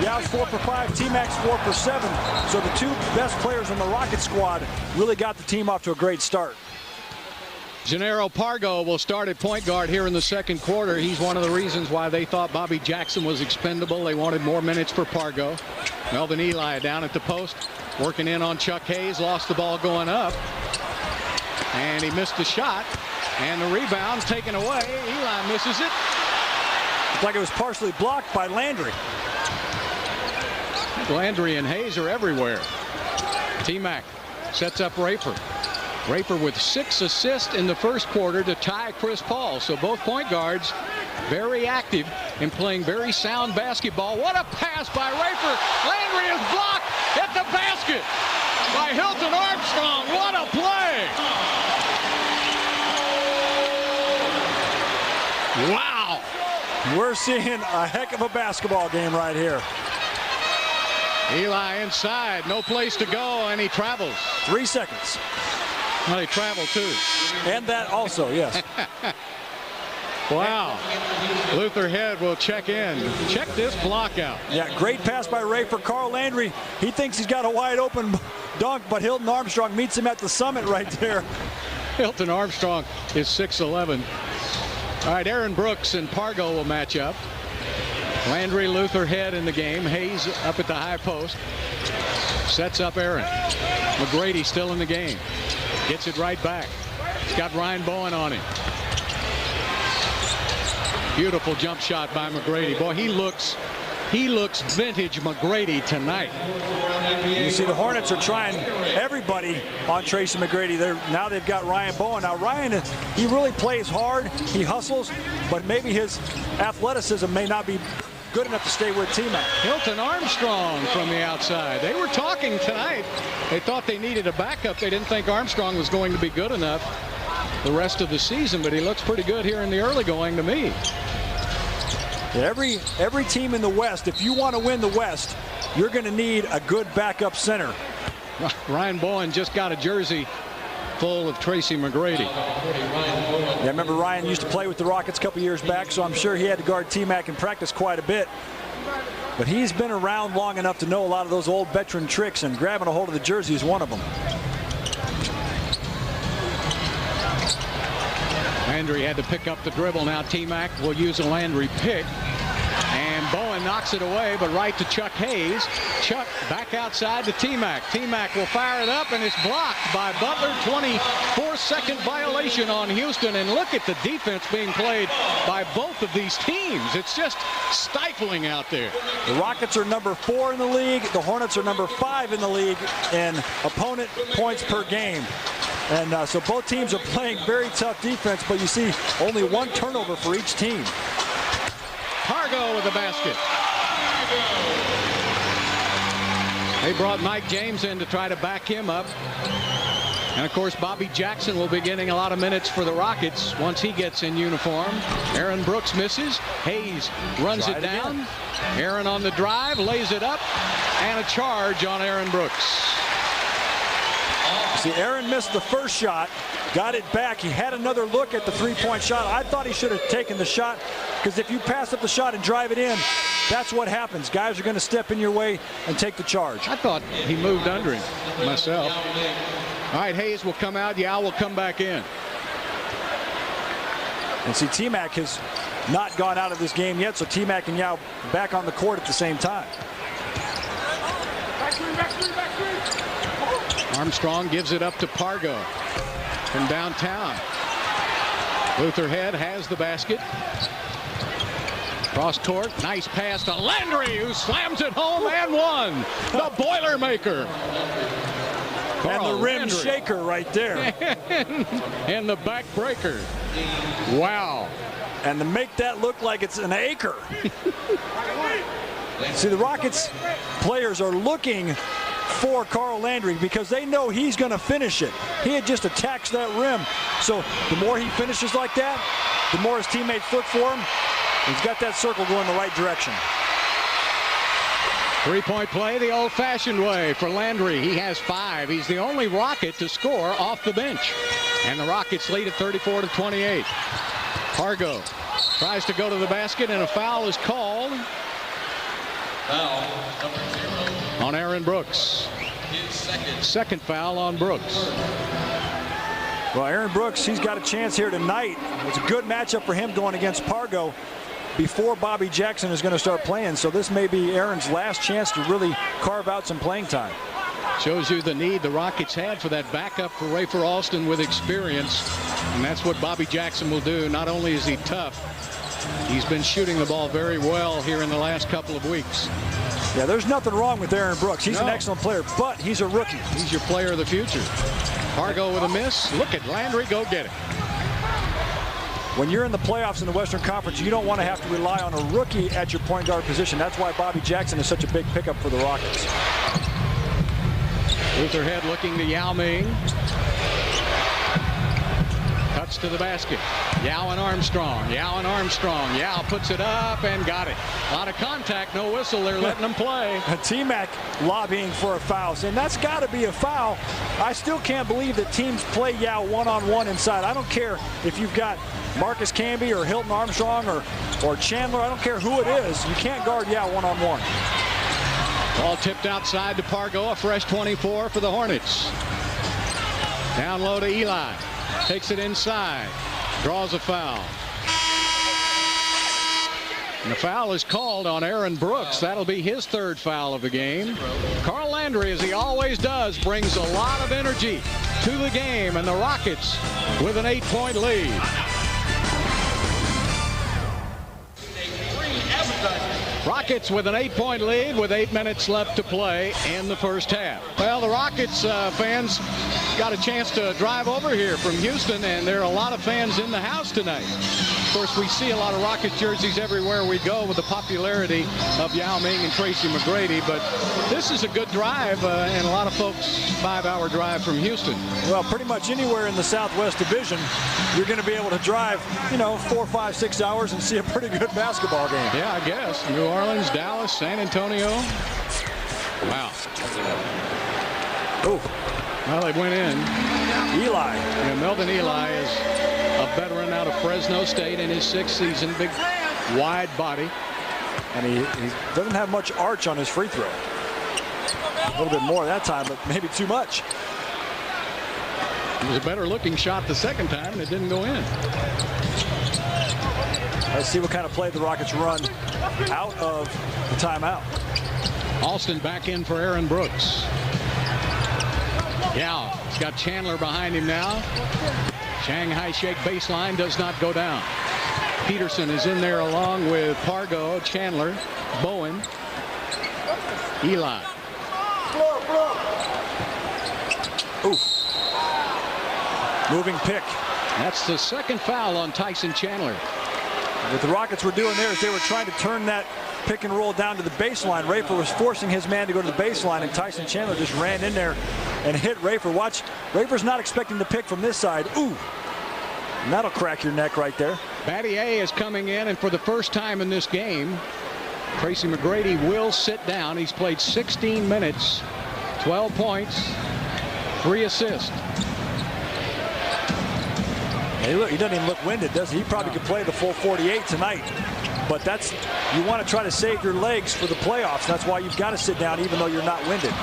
Yao's 4 for 5. T-Mac's 4 for 7. So the 2 best players on the Rocket squad really got the team off to a great start. Gennaro Pargo will start at point guard here in the second quarter. He's one of the reasons why they thought Bobby Jackson was expendable. They wanted more minutes for Pargo. Melvin Eli down at the post, working in on Chuck Hayes, lost the ball going up, and he missed the shot, and the rebound taken away. Eli misses it. Looked like it was partially blocked by Landry. Landry and Hayes are everywhere. T-Mac sets up Rafer. Rafer with 6 assists in the first quarter to tie Chris Paul. So both point guards very active in playing very sound basketball. What a pass by Rafer. Landry is blocked at the basket by Hilton Armstrong. What a play. Wow. We're seeing a heck of a basketball game right here. Eli inside, no place to go, and he travels. 3 seconds. Well, he traveled too. And that also, yes. Wow. Luther Head will check in. Check this block out. Yeah, great pass by Rafer. Carl Landry, he thinks he's got a wide open dunk, but Hilton Armstrong meets him at the summit right there. Hilton Armstrong is 6'11". All right, Aaron Brooks and Pargo will match up. Landry, Luther Head in the game. Hayes up at the high post. Sets up Aaron. McGrady still in the game. Gets it right back. He's got Ryan Bowen on him. Beautiful jump shot by McGrady. Boy, he looks He looks vintage McGrady tonight. You see the Hornets are trying everybody on Tracy McGrady. Now they've got Ryan Bowen. Now Ryan, he really plays hard. He hustles, but maybe his athleticism may not be good enough to stay with T-Mac. Hilton Armstrong from the outside. They were talking tonight. They thought they needed a backup. They didn't think Armstrong was going to be good enough the rest of the season, but he looks pretty good here in the early going to me. Every team in the West, if you want to win the West, you're going to need a good backup center. Ryan Bowen just got a jersey full of Tracy McGrady. Yeah, I remember Ryan used to play with the Rockets a couple years back, so I'm sure he had to guard T-Mac in practice quite a bit. But he's been around long enough to know a lot of those old veteran tricks, and grabbing a hold of the jersey is one of them. Landry had to pick up the dribble. Now T-Mac will use a Landry pick. And Bowen knocks it away, but right to Chuck Hayes. Chuck back outside to T-Mac. T-Mac will fire it up, and it's blocked by Butler. 24-second violation on Houston. And look at the defense being played by both of these teams. It's just stifling out there. The Rockets are number 4 in the league. The Hornets are number 5 in the league in opponent points per game. And so both teams are playing very tough defense, but you see only 1 turnover for each team. Pargo with the basket. They brought Mike James in to try to back him up. And of course, Bobby Jackson will be getting a lot of minutes for the Rockets once he gets in uniform. Aaron Brooks misses. Hayes runs it down. Aaron on the drive, lays it up, and a charge on Aaron Brooks. See, Aaron missed the first shot, got it back. He had another look at the three-point shot. I thought he should have taken the shot, because if you pass up the shot and drive it in, that's what happens. Guys are going to step in your way and take the charge. I thought he moved under him myself. All right, Hayes will come out. Yao will come back in. And see, T-Mac has not gone out of this game yet, so T-Mac and Yao back on the court at the same time. Armstrong gives it up to Pargo from downtown. Luther Head has the basket. Cross court, nice pass to Landry, who slams it home and one. The Boilermaker. And the rim shaker right there. And the backbreaker. Wow. And to make that look like it's an acre. See, the Rockets players are looking for Carl Landry because they know he's going to finish it. He had just attacked that rim. So the more he finishes like that, the more his teammates look for him. He's got that circle going the right direction. Three-point play the old-fashioned way for Landry. He has 5. He's the only Rocket to score off the bench. And the Rockets lead at 34-28. Pargo tries to go to the basket, and a foul is called on Aaron Brooks. Second foul on Brooks. Well, Aaron Brooks, he's got a chance here tonight. It's a good matchup for him going against Pargo before Bobby Jackson is going to start playing. So this may be Aaron's last chance to really carve out some playing time. Shows you the need the Rockets had for that backup for Rafer Alston with experience. And that's what Bobby Jackson will do. Not only is he tough, he's been shooting the ball very well here in the last couple of weeks. Yeah, there's nothing wrong with Aaron Brooks. He's an excellent player, but he's a rookie. He's your player of the future. Pargo with a miss. Look at Landry go get it. When you're in the playoffs in the Western Conference, you don't want to have to rely on a rookie at your point guard position. That's why Bobby Jackson is such a big pickup for the Rockets. Luther Head looking to Yao Ming. Cuts to the basket. Yao and Armstrong. Yao and Armstrong. Yao puts it up and got it. A lot of contact, no whistle. They're letting them play. T-Mac lobbying for a foul, saying that's got to be a foul. I still can't believe that teams play Yao one-on-one inside. I don't care if you've got Marcus Camby or Hilton Armstrong or Chandler. I don't care who it is. You can't guard Yao one-on-one. Ball tipped outside to Pargo, a fresh 24 for the Hornets. Down low to Eli. Takes it inside. Draws a foul. And the foul is called on Aaron Brooks. That'll be his 3rd foul of the game. Carl Landry, as he always does, brings a lot of energy to the game, and the Rockets with an 8-point lead. Rockets with an 8-point lead with 8 minutes left to play in the first half. Well, the Rockets fans got a chance to drive over here from Houston, and there are a lot of fans in the house tonight. Of course, we see a lot of Rockets jerseys everywhere we go with the popularity of Yao Ming and Tracy McGrady, but this is a good drive, and a lot of folks 5-hour drive from Houston. Well, pretty much anywhere in the Southwest Division, you're going to be able to drive, 4, 5, 6 hours and see a pretty good basketball game. Yeah, I guess. New Orleans, Dallas, San Antonio. Wow. Oh. Well, they went in. Eli. Yeah, Melvin Eli is a veteran out of Fresno State in his 6th season. Big, wide body. And he doesn't have much arch on his free throw. A little bit more that time, but maybe too much. It was a better looking shot the second time, and it didn't go in. Let's see what kind of play the Rockets run out of the timeout. Alston back in for Aaron Brooks. Yeah, he's got Chandler behind him now. Shanghai Shake baseline does not go down. Peterson is in there along with Pargo, Chandler, Bowen, Eli. Ooh. Moving pick. That's the second foul on Tyson Chandler. What the Rockets were doing there is they were trying to turn that pick and roll down to the baseline. Rafer was forcing his man to go to the baseline, and Tyson Chandler just ran in there and hit Rafer. Watch, Rafer's not expecting the pick from this side. Ooh, and that'll crack your neck right there. Battier is coming in, and for the first time in this game, Tracy McGrady will sit down. He's played 16 minutes, 12 points, 3 assists. Hey, look, he doesn't even look winded, does he? He probably could play the full 48 tonight. But that's, you want to try to save your legs for the playoffs. That's why you've got to sit down even though you're not winded.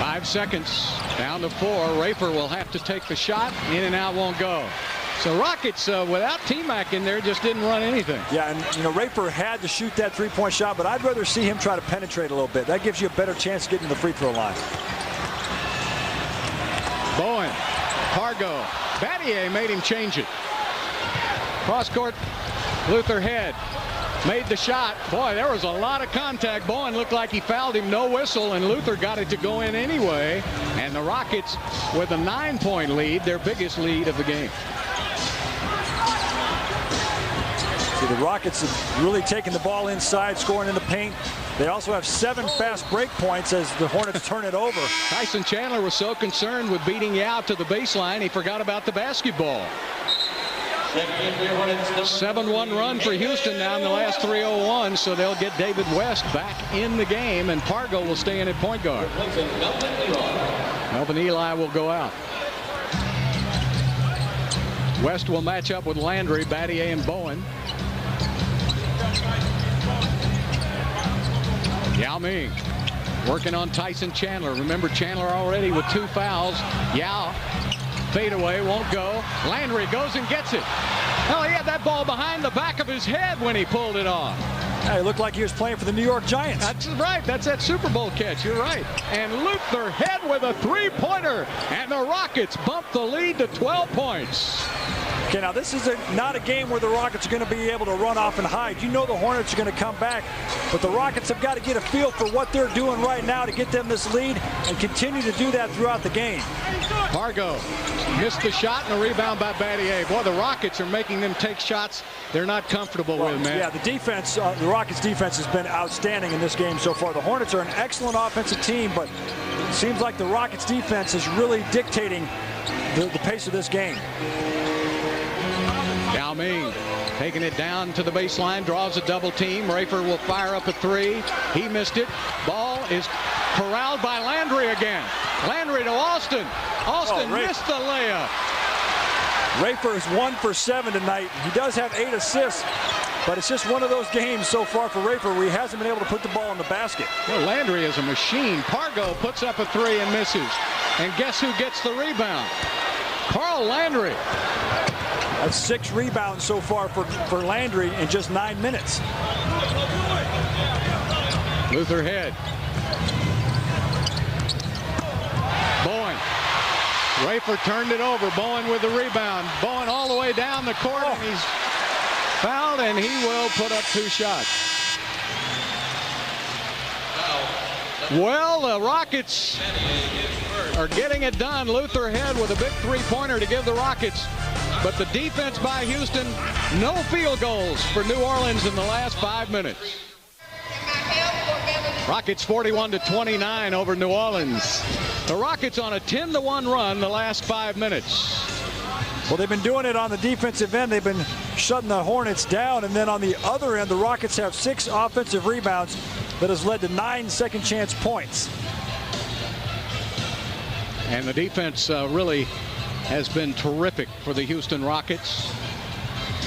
5 seconds, down to 4. Rafer will have to take the shot. In and out won't go. So Rockets, without T-Mac in there, just didn't run anything. Yeah, and Rafer had to shoot that 3-point shot, but I'd rather see him try to penetrate a little bit. That gives you a better chance of getting to the free throw line. Bowen, Pargo, Battier made him change it. Cross court, Luther Head made the shot. Boy, there was a lot of contact. Bowen looked like he fouled him, no whistle, and Luther got it to go in anyway. And the Rockets with a 9-point lead, their biggest lead of the game. See, the Rockets have really taken the ball inside, scoring in the paint. They also have 7 fast break points as the Hornets turn it over. Tyson Chandler was so concerned with beating Yao to the baseline, he forgot about the basketball. 7-1 run for Houston now in the last 3:01, so they'll get David West back in the game, and Pargo will stay in at point guard. Melvin Eli will go out. West will match up with Landry, Battier, and Bowen. Yao Ming working on Tyson Chandler. Remember, Chandler already with 2 fouls. Yao, fadeaway, won't go. Landry goes and gets it. Well, he had that ball behind the back of his head when he pulled it off. Yeah, he looked like he was playing for the New York Giants. That's right. That's that Super Bowl catch. You're right. And Luther Head with a 3-pointer. And the Rockets bump the lead to 12 points. Okay, now this is not a game where the Rockets are going to be able to run off and hide. You know the Hornets are going to come back, but the Rockets have got to get a feel for what they're doing right now to get them this lead and continue to do that throughout the game. Pargo missed the shot and a rebound by Battier. Boy, the Rockets are making them take shots they're not comfortable with, man. Yeah, the defense, the Rockets defense has been outstanding in this game so far. The Hornets are an excellent offensive team, but it seems like the Rockets defense is really dictating the pace of this game. Yao Ming taking it down to the baseline, draws a double team. Rafer will fire up a 3. He missed it. Ball is corralled by Landry again. Landry to Alston. Alston missed the layup. Rafer is 1 for 7 tonight. He does have 8 assists, but it's just one of those games so far for Rafer where he hasn't been able to put the ball in the basket. Well, Landry is a machine. Pargo puts up a 3 and misses. And guess who gets the rebound? Carl Landry. That's 6 rebounds so far for Landry in just 9 minutes. Luther Head. Bowen. Rafer turned it over. Bowen with the rebound. Bowen all the way down the court, and he's fouled, and he will put up 2 shots. Well, the Rockets are getting it done. Luther Head with a big three-pointer to give the Rockets. But the defense by Houston, no field goals for New Orleans in the last 5 minutes. Rockets 41-29 over New Orleans. The Rockets on a 10-1 run the last 5 minutes. Well, they've been doing it on the defensive end. They've been shutting the Hornets down. And then on the other end, the Rockets have 6 offensive rebounds that has led to 9 second-chance points. And the defense really has been terrific for the Houston Rockets.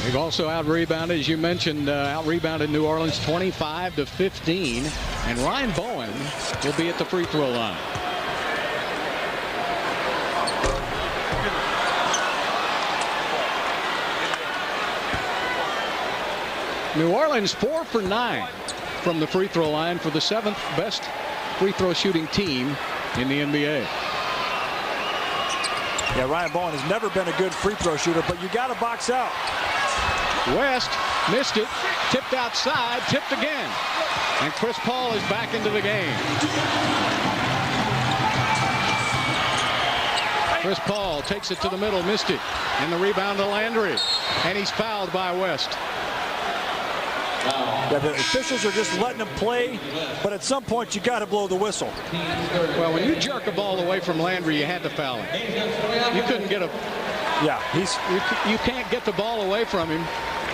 They've also out-rebounded, as you mentioned, out-rebounded New Orleans 25-15. And Ryan Bowen will be at the free throw line. New Orleans 4 for 9 from the free throw line for the 7th best free throw shooting team in the NBA. Yeah, Ryan Bowen has never been a good free throw shooter, but you got to box out. West missed it, tipped outside, tipped again. And Chris Paul is back into the game. Chris Paul takes it to the middle, missed it. And the rebound to Landry. And he's fouled by West. Yeah, the officials are just letting him play, but at some point you got to blow the whistle. Well, when you jerk a ball away from Landry, you had to foul him. You couldn't get a... Yeah, you can't get the ball away from him.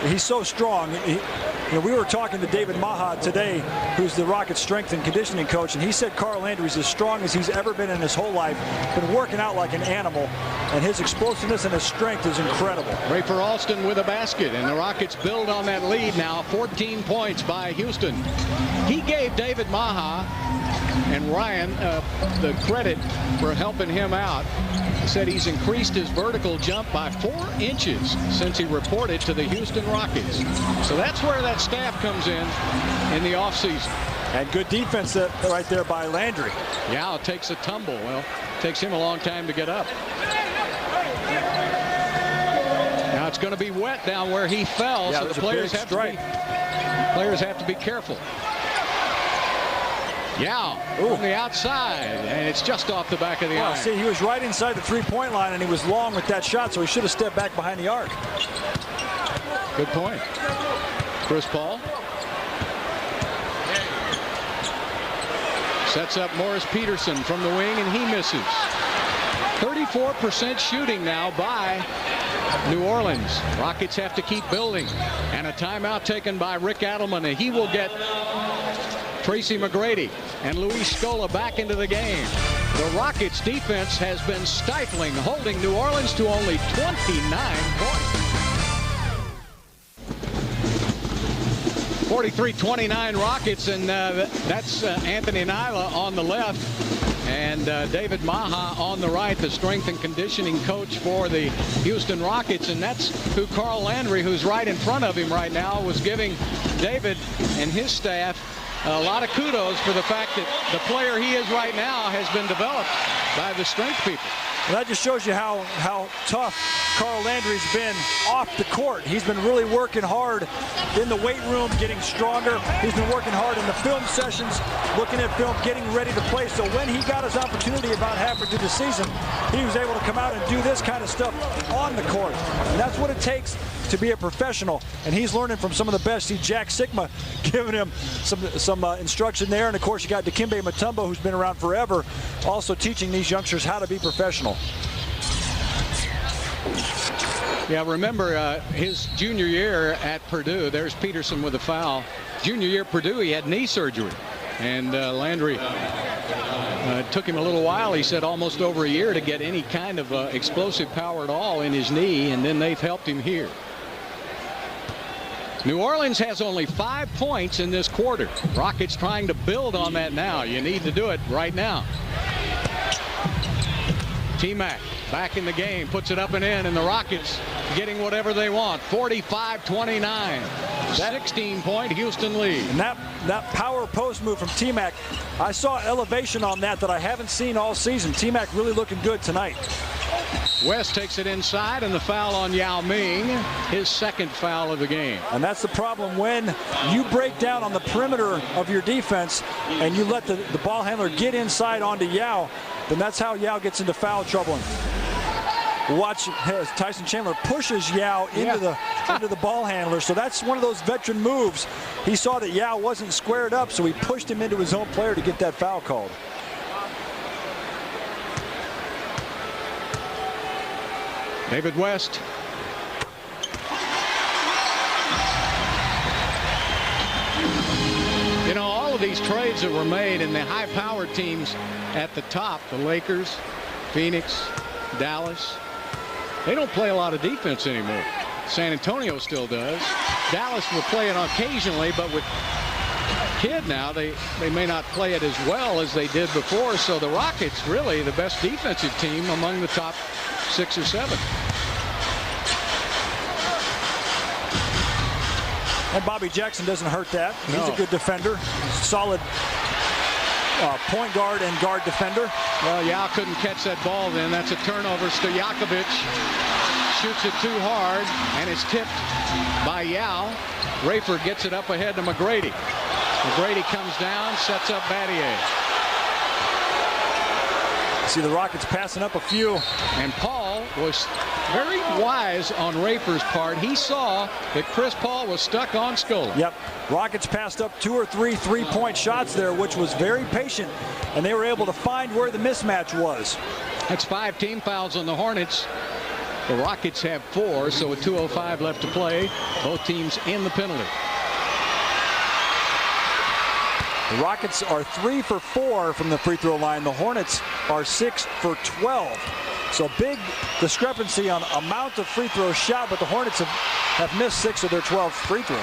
He's so strong. We were talking to David Maha today, who's the Rockets strength and conditioning coach, and he said Carl Landry's as strong as he's ever been in his whole life, been working out like an animal, and his explosiveness and his strength is incredible. Rafer Alston with a basket, and the Rockets build on that lead now. 14 points by Houston. He gave David Maha and Ryan the credit for helping him out. He said he's increased his vertical jump by 4 inches since he reported to the Houston Rockets. So that's where that staff comes in the offseason. And good defense right there by Landry. Yeah, it takes a tumble. Well, it takes him a long time to get up. Now it's going to be wet down where he fell, yeah, so the players have to be careful. Yeah, from the outside, and it's just off the back of the iron. See, he was right inside the three-point line, and he was long with that shot, so he should have stepped back behind the arc. Good point. Chris Paul sets up Morris Peterson from the wing, and he misses. 34% shooting now by New Orleans. Rockets have to keep building, and a timeout taken by Rick Adelman, and he will get Tracy McGrady and Luis Scola back into the game. The Rockets defense has been stifling, holding New Orleans to only 29 points. 43-29 Rockets, and that's Anthony Nyla on the left and David Maha on the right, the strength and conditioning coach for the Houston Rockets. And that's who Carl Landry, who's right in front of him right now, was giving David and his staff a lot of kudos for the fact that the player he is right now has been developed by the strength people. And that just shows you how tough Carl Landry's been off the court. He's been really working hard in the weight room, getting stronger. He's been working hard in the film sessions, looking at film, getting ready to play. So when he got his opportunity about halfway through the season, he was able to come out and do this kind of stuff on the court. And that's what it takes to be a professional. And he's learning from some of the best. See Jack Sigma giving him some instruction there. And of course, you got Dikembe Mutombo, who's been around forever, also teaching these youngsters how to be professional. Yeah, remember his junior year at Purdue. There's Peterson with a foul. Junior year at Purdue, he had knee surgery. And Landry, it took him a little while, he said almost over a year, to get any kind of explosive power at all in his knee. And then they've helped him here. New Orleans has only 5 points in this quarter. Rockets trying to build on that now. You need to do it right now. T-Mac back in the game, puts it up and in, and the Rockets getting whatever they want. 45-29, 16-point Houston lead. And that power post move from T-Mac, I saw elevation on that I haven't seen all season. T-Mac really looking good tonight. West takes it inside, and the foul on Yao Ming, his second foul of the game. And that's the problem when you break down on the perimeter of your defense and you let the ball handler get inside onto Yao, then that's how Yao gets into foul trouble. Watch as Tyson Chandler pushes Yao into the ball handler. So that's one of those veteran moves. He saw that Yao wasn't squared up, so he pushed him into his own player to get that foul called. David West. You know, all of these trades that were made in the high-powered teams at the top, the Lakers, Phoenix, Dallas, they don't play a lot of defense anymore. San Antonio still does. Dallas will play it occasionally, but with Kidd now, they may not play it as well as they did before. So the Rockets really the best defensive team among the top 6 or 7. And Bobby Jackson doesn't hurt that. No. He's a good defender. Solid point guard and guard defender. Well, Yao couldn't catch that ball then. That's a turnover. Stojakovic shoots it too hard, and it's tipped by Yao. Rayford gets it up ahead to McGrady. McGrady comes down, sets up Battier. See the Rockets passing up a few. And Paul was very wise on Rayford's part. He saw that Chris Paul was stuck on Scola. Yep. Rockets passed up 2 or 3 three-point shots there, which was very patient, and they were able to find where the mismatch was. That's 5 team fouls on the Hornets. The Rockets have 4, so with 2:05 left to play, both teams in the penalty. The Rockets are 3 for 4 from the free throw line. The Hornets are 6 for 12. So big discrepancy on amount of free throws shot, but the Hornets have missed 6 of their 12 free throws.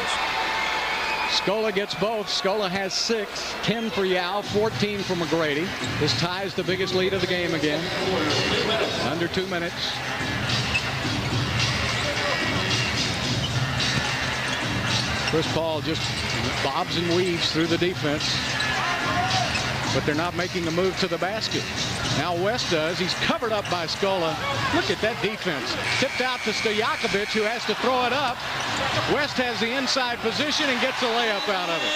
Scola gets both. Scola has 6, 10 for Yao, 14 for McGrady. This ties the biggest lead of the game again. Under 2 minutes. Chris Paul just bobs and weaves through the defense, but they're not making a move to the basket. Now West does. He's covered up by Scola. Look at that defense. Tipped out to Stojakovic, who has to throw it up. West has the inside position and gets a layup out of it.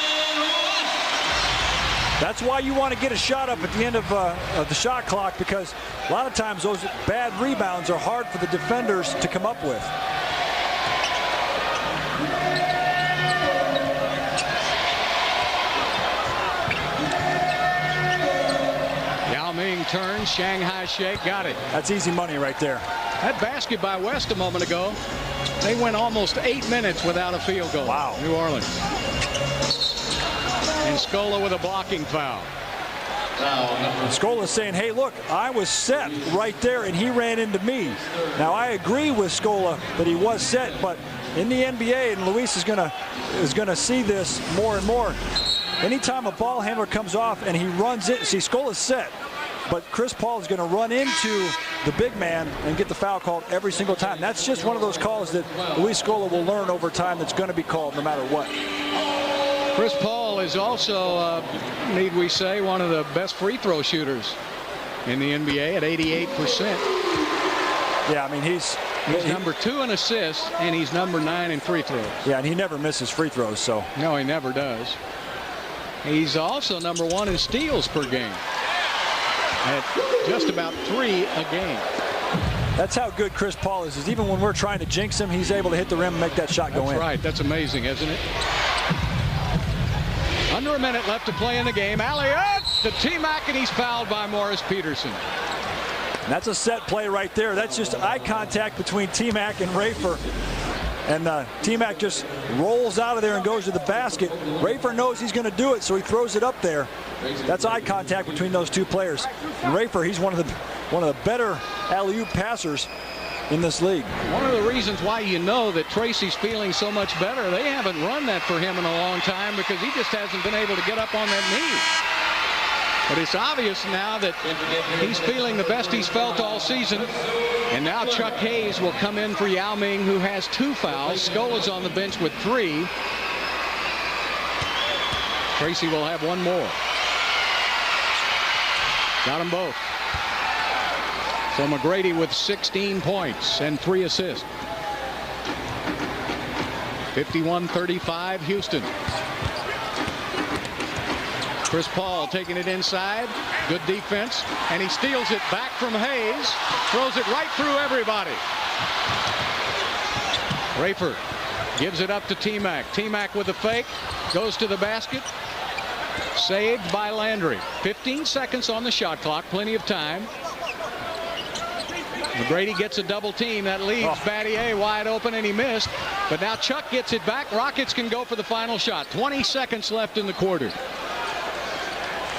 That's why you want to get a shot up at the end of the shot clock, because a lot of times those bad rebounds are hard for the defenders to come up with. Turn, Shanghai shake, got it. That's easy money right there. That basket by West a moment ago, they went almost 8 minutes without a field goal. Wow. New Orleans. And Scola with a blocking foul. Scola's saying, hey, look, I was set right there and he ran into me. Now I agree with Scola that he was set, but in the NBA, and Luis is gonna see this more and more, anytime a ball handler comes off and he runs it, see, Scola's set, but Chris Paul is going to run into the big man and get the foul called every single time. That's just one of those calls that Luis Scola will learn over time that's going to be called no matter what. Chris Paul is also, need we say, one of the best free throw shooters in the NBA at 88%. Yeah, I mean, he's number 2 in assists, and he's number 9 in free throws. Yeah, and he never misses free throws, so. No, he never does. He's also number 1 in steals per game, at just about 3 a game. That's how good Chris Paul is even when we're trying to jinx him, he's able to hit the rim and make that shot go in. That's right. That's amazing, isn't it? Under a minute left to play in the game. Alley-oop to T-Mac, and he's fouled by Morris Peterson. And that's a set play right there. That's just eye contact between T-Mac and Rayford. And T-Mac just rolls out of there and goes to the basket. Rayford knows he's going to do it, so he throws it up there. That's eye contact between those two players. And Rayford, he's one of the better alley-oop passers in this league. One of the reasons why you know that Tracy's feeling so much better, they haven't run that for him in a long time because he just hasn't been able to get up on that knee. But it's obvious now that he's feeling the best he's felt all season. And now Chuck Hayes will come in for Yao Ming, who has 2 fouls. Scola's on the bench with 3. Tracy will have 1 more. Got them both. So McGrady with 16 points and 3 assists. 51-35 Houston. Chris Paul taking it inside. Good defense. And he steals it back from Hayes. Throws it right through everybody. Rayford gives it up to T-Mac. T-Mac with the fake. Goes to the basket. Saved by Landry. 15 seconds on the shot clock. Plenty of time. McGrady gets a double team. That leaves Battier wide open, and he missed. But now Chuck gets it back. Rockets can go for the final shot. 20 seconds left in the quarter.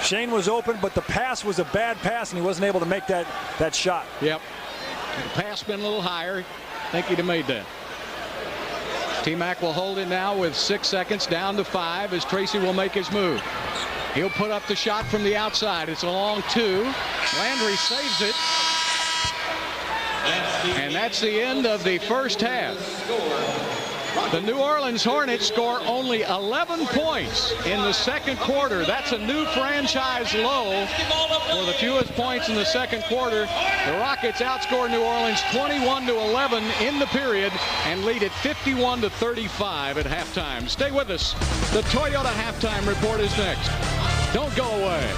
Shane was open, but the pass was a bad pass, and he wasn't able to make that shot. Yep. The pass been a little higher. I think he'd have made that. T-Mac will hold it now with 6 seconds, down to 5 as Tracy will make his move. He'll put up the shot from the outside. It's a long 2. Landry saves it. And that's the end of the first half. The New Orleans Hornets score only 11 points in the second quarter. That's a new franchise low for the fewest points in the second quarter. The Rockets outscore New Orleans 21-11 in the period and lead it 51-35 at halftime. Stay with us. The Toyota halftime report is next. Don't go away.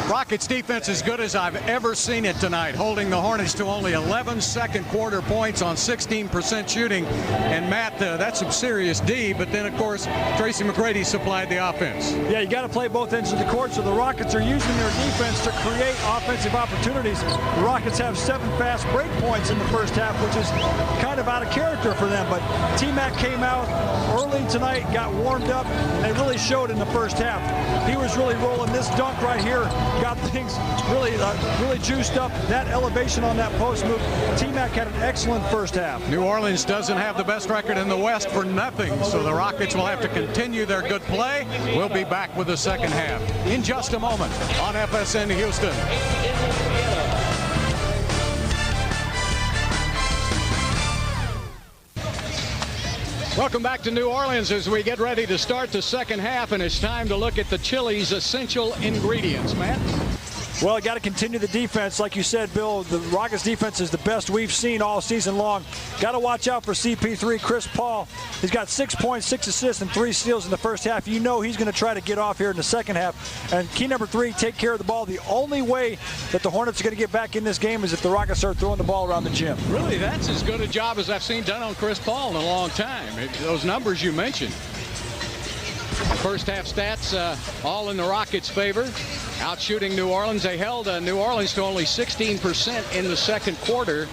Rockets defense as good as I've ever seen it tonight, holding the Hornets to only 11 second quarter points on 16% shooting. And Matt, that's some serious D, but then of course Tracy McGrady supplied the offense. Yeah, you got to play both ends of the court, so the Rockets are using their defense to create offensive opportunities. The Rockets have 7 fast break points in the first half, which is kind of out of character for them, but T-Mac came out early tonight, got warmed up, and they really showed in the first half. He was really rolling. This dunk right here got things really juiced up. That elevation on that post move. T-Mac had an excellent first half. New Orleans doesn't have the best record in the West for nothing, so the Rockets will have to continue their good play. We'll be back with the second half in just a moment on FSN Houston. Welcome back to New Orleans as we get ready to start the second half, and it's time to look at the Chili's essential ingredients. Matt? Well, you got to continue the defense. Like you said, Bill, the Rockets defense is the best we've seen all season long. Got to watch out for CP3, Chris Paul. He's got 6 points, 6 assists, and 3 steals in the first half. You know he's going to try to get off here in the second half. And key number 3, take care of the ball. The only way that the Hornets are going to get back in this game is if the Rockets start throwing the ball around the gym. Really, that's as good a job as I've seen done on Chris Paul in a long time. Those numbers you mentioned. First half stats all in the Rockets' favor. Out shooting New Orleans. They held New Orleans to only 16% in the second quarter.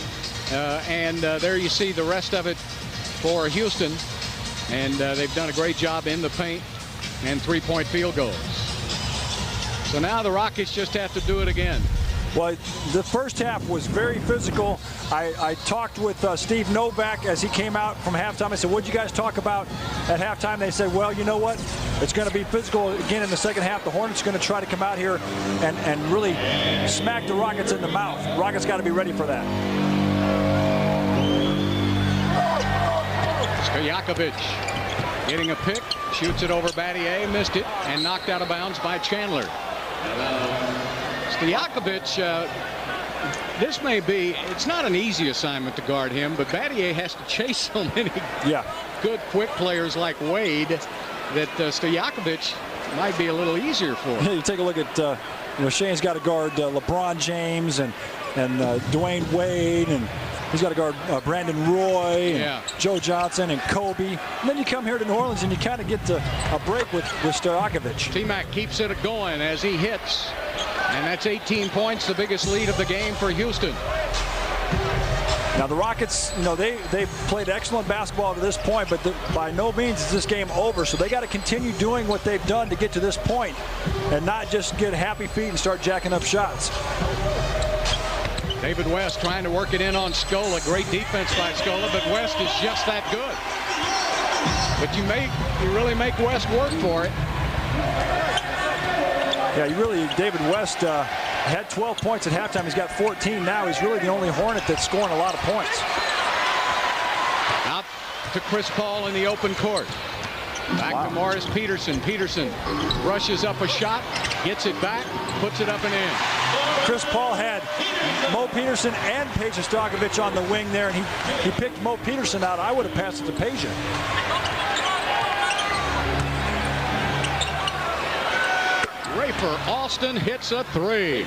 And there you see the rest of it for Houston. And they've done a great job in the paint and 3-point field goals. So now the Rockets just have to do it again. Well, the first half was very physical. I talked with Steve Novak as he came out from halftime. I said, what'd you guys talk about at halftime? They said, well, you know what? It's going to be physical again in the second half. The Hornets are going to try to come out here and really smack the Rockets in the mouth. The Rockets got to be ready for that. Stojakovic getting a pick, shoots it over Battier, missed it, and knocked out of bounds by Chandler. Stojakovic, this may be, it's not an easy assignment to guard him, but Battier has to chase so many good, quick players like Wade that Stojakovic might be a little easier for him. You take a look at, Shane's got to guard LeBron James and Dwayne Wade, and he's got to guard Brandon Roy and Joe Johnson and Kobe. And then you come here to New Orleans and you kind of get a break with Stojakovic. T-Mac keeps it going as he hits. And that's 18 points, the biggest lead of the game for Houston. Now the Rockets, they've played excellent basketball to this point, but by no means is this game over. So they got to continue doing what they've done to get to this point and not just get happy feet and start jacking up shots. David West trying to work it in on Scola. Great defense by Scola, but West is just that good. But you really make West work for it. Yeah, David West had 12 points at halftime. He's got 14 now. He's really the only Hornet that's scoring a lot of points. Out to Chris Paul in the open court. Back to Morris Peterson. Peterson rushes up a shot, gets it back, puts it up and in. Chris Paul had Mo Peterson and Peja Stojakovic on the wing there, and he picked Mo Peterson out. I would have passed it to Peja. Rafer Alston hits a three.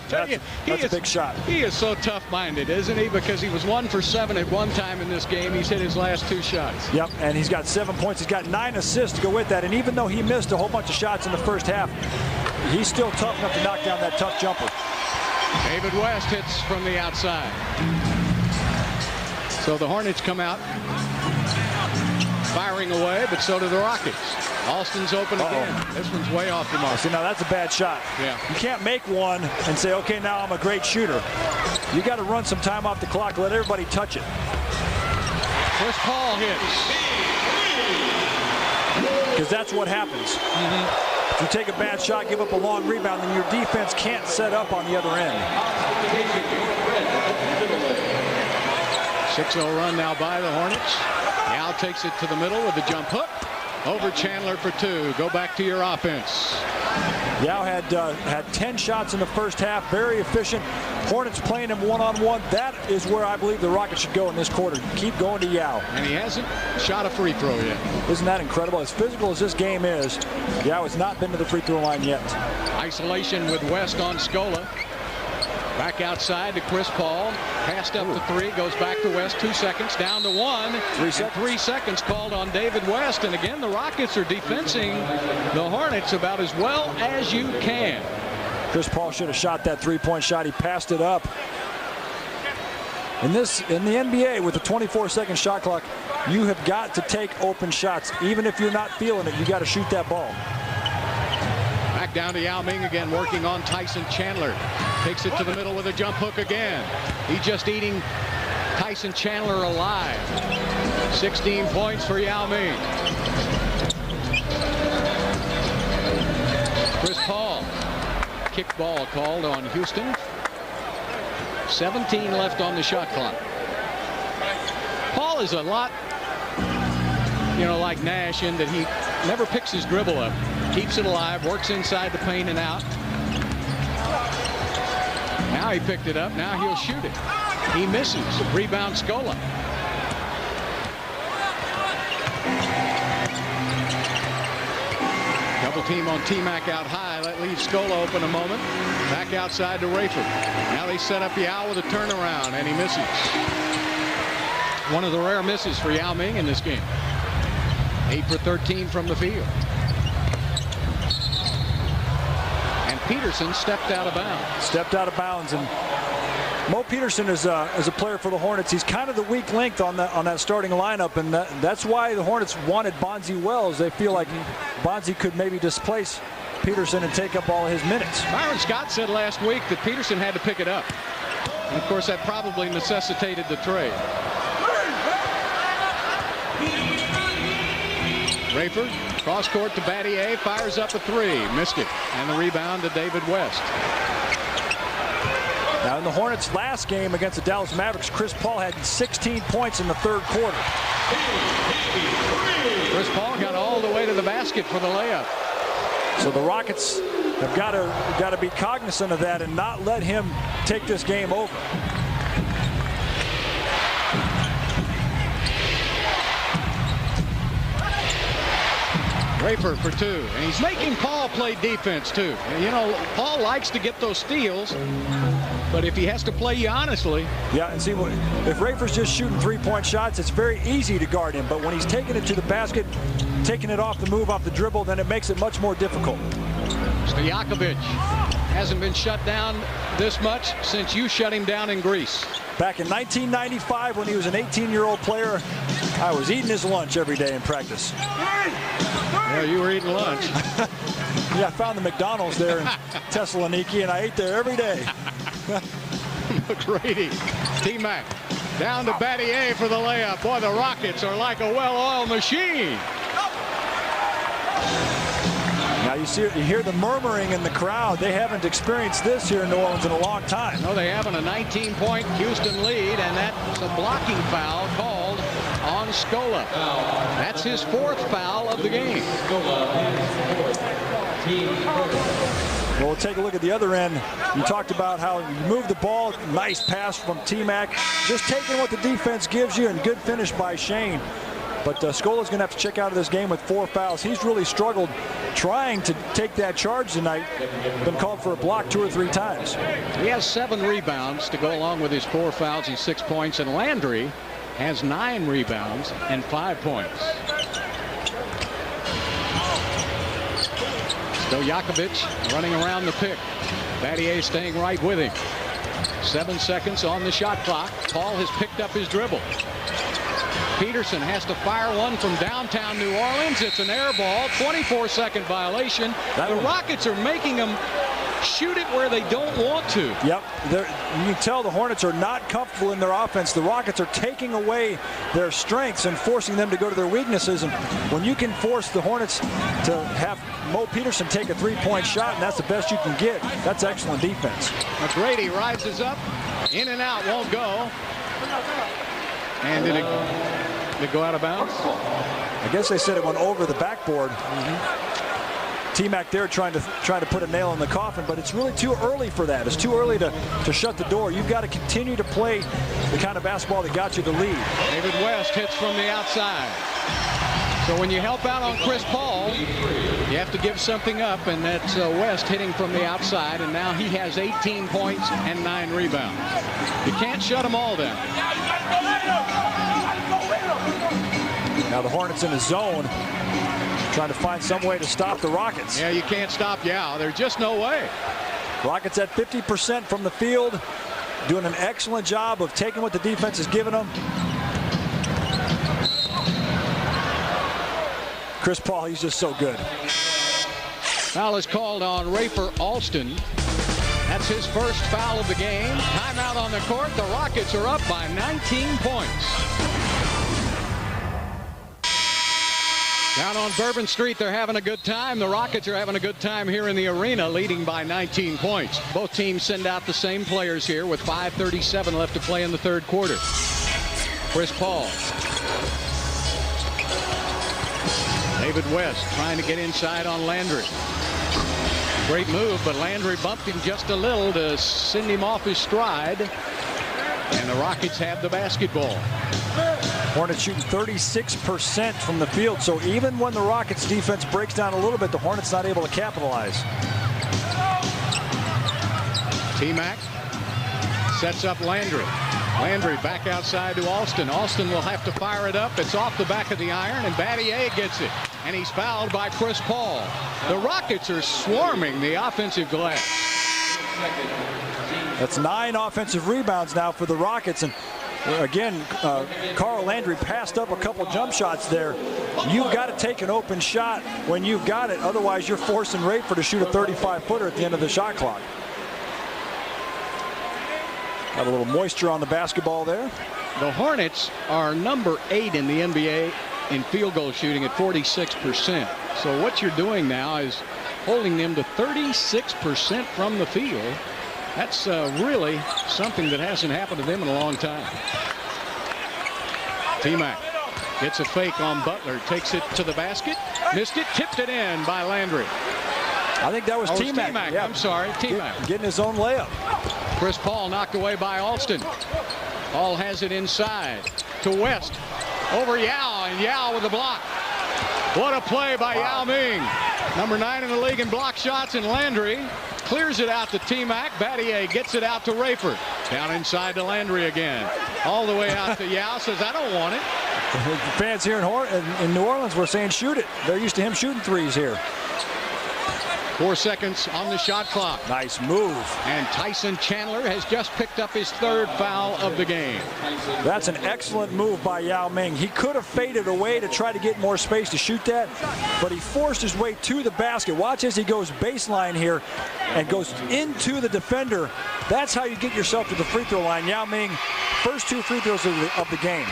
That's a big shot. He is so tough-minded, isn't he? Because he was 1 for 7 at one time in this game. He's hit his last 2 shots. Yep, and he's got 7 points. He's got 9 assists to go with that. And even though he missed a whole bunch of shots in the first half, he's still tough enough to knock down that tough jumper. David West hits from the outside. So the Hornets come out firing away, but so do the Rockets. Alston's open again. This one's way off the mark. See, now that's a bad shot. Yeah. You can't make one and say, okay, now I'm a great shooter. You got to run some time off the clock, let everybody touch it. Chris Paul hits. Because that's what happens. If you take a bad shot, give up a long rebound, then your defense can't set up on the other end. 6-0 run now by the Hornets. Yao takes it to the middle with a jump hook. Over Chandler for 2. Go back to your offense. Yao had 10 shots in the first half. Very efficient. Hornets playing him one-on-one. That is where I believe the Rockets should go in this quarter. Keep going to Yao. And he hasn't shot a free throw yet. Isn't that incredible? As physical as this game is, Yao has not been to the free throw line yet. Isolation with West on Scola. Back outside to Chris Paul. Passed up to 3. Goes back to West. 2 seconds. Down to 1. 3 seconds. 3 seconds called on David West. And again, the Rockets are defending the Hornets about as well as you can. Chris Paul should have shot that three-point shot. He passed it up. In the NBA, with a 24-second shot clock, you have got to take open shots. Even if you're not feeling it, you got to shoot that ball. Back down to Yao Ming again, working on Tyson Chandler. Takes it to the middle with a jump hook again. He's just eating Tyson Chandler alive. 16 points for Yao Ming. Chris Paul. Kick ball called on Houston. 17 left on the shot clock. Paul is a lot, like Nash, in that he never picks his dribble up. Keeps it alive, works inside the paint and out. Now he picked it up. Now he'll shoot it. He misses. Rebound Scola. Double team on T-Mac out high. That leaves Scola open a moment. Back outside to Rafer. Now they set up Yao with a turnaround, and he misses. One of the rare misses for Yao Ming in this game. 8 for 13 from the field. And Peterson stepped out of bounds. Stepped out of bounds, and Mo Peterson is a player for the Hornets. He's kind of the weak link on that starting lineup, and that's why the Hornets wanted Bonzi Wells. They feel like Bonzi could maybe displace Peterson and take up all of his minutes. Byron Scott said last week that Peterson had to pick it up. And of course, that probably necessitated the trade. Rafer, cross court to Battier, fires up a 3, missed it, and the rebound to David West. Now in the Hornets' last game against the Dallas Mavericks, Chris Paul had 16 points in the third quarter. Chris Paul got all the way to the basket for the layup. So the Rockets have got to be cognizant of that and not let him take this game over. Rafer for 2, and he's making Paul play defense too. Paul likes to get those steals, but if he has to play you honestly. Yeah, and see, if Rafer's just shooting three-point shots, it's very easy to guard him, but when he's taking it to the basket, taking it off the move, off the dribble, then it makes it much more difficult. Stojakovic hasn't been shut down this much since you shut him down in Greece. Back in 1995, when he was an 18-year-old player, I was eating his lunch every day in practice. Yeah, you were eating lunch. Yeah, I found the McDonald's there in Thessaloniki, and I ate there every day. McGrady, T-Mac, down to Battier for the layup. Boy, the Rockets are like a well-oiled machine. Now you hear the murmuring in the crowd. They haven't experienced this here in New Orleans in a long time. No, they haven't. A 19-point Houston lead, and that's a blocking foul called on on Scola. That's his 4th foul of the game. Well, we'll take a look at the other end. You talked about how you move the ball. Nice pass from T-Mac. Just taking what the defense gives you, and good finish by Shane. But Scola's going to have to check out of this game with 4 fouls. He's really struggled trying to take that charge tonight. Been called for a block 2 or 3 times. He has 7 rebounds to go along with his 4 fouls and 6 points. And Landry has 9 rebounds and 5 points. Stojakovic running around the pick. Battier staying right with him. 7 seconds on the shot clock. Paul has picked up his dribble. Peterson has to fire one from downtown New Orleans. It's an air ball. 24-second violation. The Rockets are making them shoot it where they don't want to. Yep. You can tell the Hornets are not comfortable in their offense. The Rockets are taking away their strengths and forcing them to go to their weaknesses. And when you can force the Hornets to have Mo Peterson take a 3-point shot, and that's the best you can get, that's excellent defense. McGrady rises up. In and out, won't go. And did it go out of bounds? I guess they said it went over the backboard. T-Mac there trying to put a nail in the coffin, but it's really too early for that. It's too early to shut the door. You've got to continue to play the kind of basketball that got you the lead. David West hits from the outside. So when you help out on Chris Paul, you have to give something up, and that's West hitting from the outside, and now he has 18 points and 9 rebounds. You can't shut them all down. Now the Hornets in the zone, trying to find some way to stop the Rockets. Yeah, you can't stop Yao. There's just no way. Rockets at 50% from the field, doing an excellent job of taking what the defense is giving them. Chris Paul, he's just so good. Foul is called on Rafer Alston. That's his first foul of the game. Timeout on the court. The Rockets are up by 19 points. Down on Bourbon Street, they're having a good time. The Rockets are having a good time here in the arena, leading by 19 points. Both teams send out the same players here with 5:37 left to play in the 3rd quarter. Chris Paul. David West trying to get inside on Landry. Great move, but Landry bumped him just a little to send him off his stride. And the Rockets have the basketball. Hornets shooting 36% from the field, so even when the Rockets defense breaks down a little bit, the Hornets not able to capitalize. T-Mac sets up Landry. Landry back outside to Alston. Alston will have to fire it up. It's off the back of the iron, and Battier gets it. And he's fouled by Chris Paul. The Rockets are swarming the offensive glass. That's 9 offensive rebounds now for the Rockets. And again, Carl Landry passed up a couple jump shots there. You've got to take an open shot when you've got it. Otherwise, you're forcing Rafer to shoot a 35-footer at the end of the shot clock. Got a little moisture on the basketball there. The Hornets are number 8 in the NBA in field goal shooting at 46%. So what you're doing now is holding them to 36% from the field. That's really something that hasn't happened to them in a long time. T-Mac gets a fake on Butler, takes it to the basket, missed it, tipped it in by Landry. I think that was T-Mac. Yeah. I'm sorry, T-Mac. Getting his own layup. Chris Paul knocked away by Alston. Paul has it inside to West. Over Yao, and Yao with a block. What a play by Yao Ming. Number 9 in the league in block shots, and Landry clears it out to T-Mac. Battier gets it out to Rafer. Down inside to Landry again. All the way out to Yao, says, I don't want it. The fans here in New Orleans were saying shoot it. They're used to him shooting threes here. 4 seconds on the shot clock. Nice move. And Tyson Chandler has just picked up his 3rd foul of the game. That's an excellent move by Yao Ming. He could have faded away to try to get more space to shoot that, but he forced his way to the basket. Watch as he goes baseline here and goes into the defender. That's how you get yourself to the free throw line. Yao Ming, first 2 free throws of the game.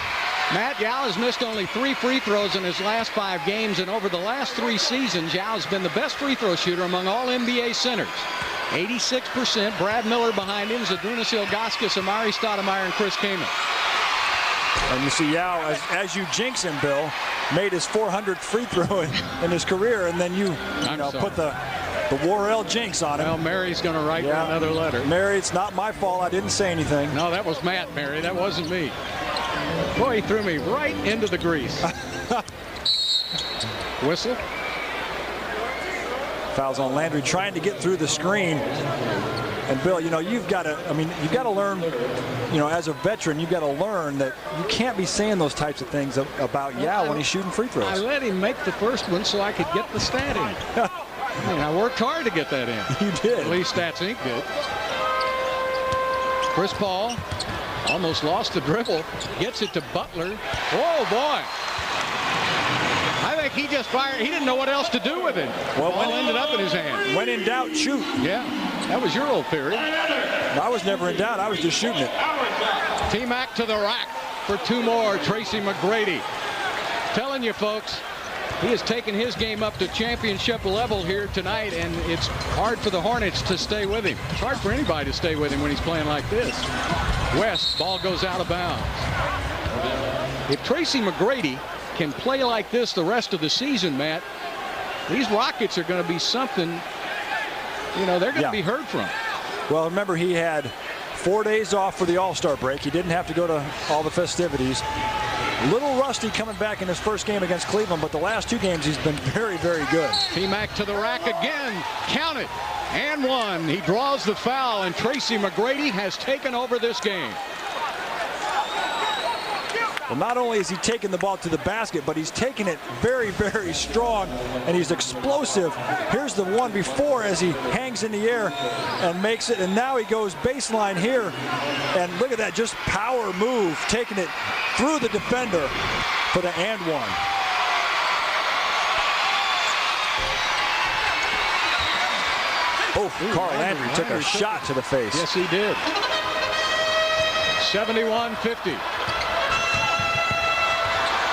Matt, Yao has missed only 3 free throws in his last 5 games, and over the last 3 seasons, Yao has been the best free throw shooter among all NBA centers. 86%. Brad Miller behind him, Zydrunas Ilgauskas, Amari Stoudemire, and Chris Kaman. And you see Yao, as you jinx him, Bill, made his 400th free throw in his career, and then you put the Worrell jinx on him. Well, Mary's going to write another letter. Mary, it's not my fault. I didn't say anything. No, that was Matt, Mary. That wasn't me. Boy, he threw me right into the grease. Whistle. Fouls on Landry, trying to get through the screen. And Bill, you've got to learn, as a veteran, you've got to learn that you can't be saying those types of things about Yao when he's shooting free throws. I let him make the first one so I could get the stat in. I worked hard to get that in. You did. At least Stats Inc. did. Chris Paul almost lost the dribble. Gets it to Butler. Oh, boy. I think he just fired. He didn't know what else to do with it. Well, ball ended up in his hand. When in doubt, shoot. Yeah, that was your old theory. I was never in doubt. I was just shooting it. T-Mac to the rack for two more. Tracy McGrady. Telling you, folks, he has taken his game up to championship level here tonight, and it's hard for the Hornets to stay with him. It's hard for anybody to stay with him when he's playing like this. West, ball goes out of bounds. If Tracy McGrady can play like this the rest of the season, Matt, these Rockets are going to be something, they're going to be heard from. Well, remember, he had 4 days off for the All-Star break. He didn't have to go to all the festivities. A little rusty coming back in his first game against Cleveland, but the last two games he's been very, very good. T-Mac to the rack again. Count it. And one. He draws the foul, and Tracy McGrady has taken over this game. Well, not only is he taking the ball to the basket, but he's taking it very, very strong, and he's explosive. Here's the one before as he hangs in the air and makes it, and now he goes baseline here, and look at that, just power move, taking it through the defender for the and one. Oh, Carl Landry took a shot to the face. Yes, he did. 71-50.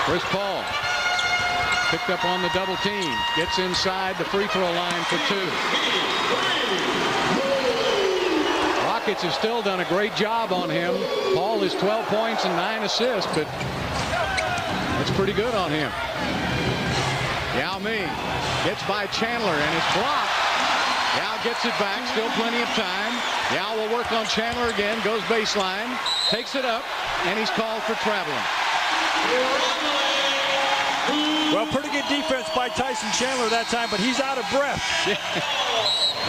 Chris Paul picked up on the double team. Gets inside the free throw line for two. Rockets have still done a great job on him. Paul is 12 points and 9 assists, but that's pretty good on him. Yao Ming gets by Chandler and is blocked. Yao gets it back, still plenty of time. Yao will work on Chandler again, goes baseline, takes it up, and he's called for traveling. Well, pretty good defense by Tyson Chandler that time, but he's out of breath.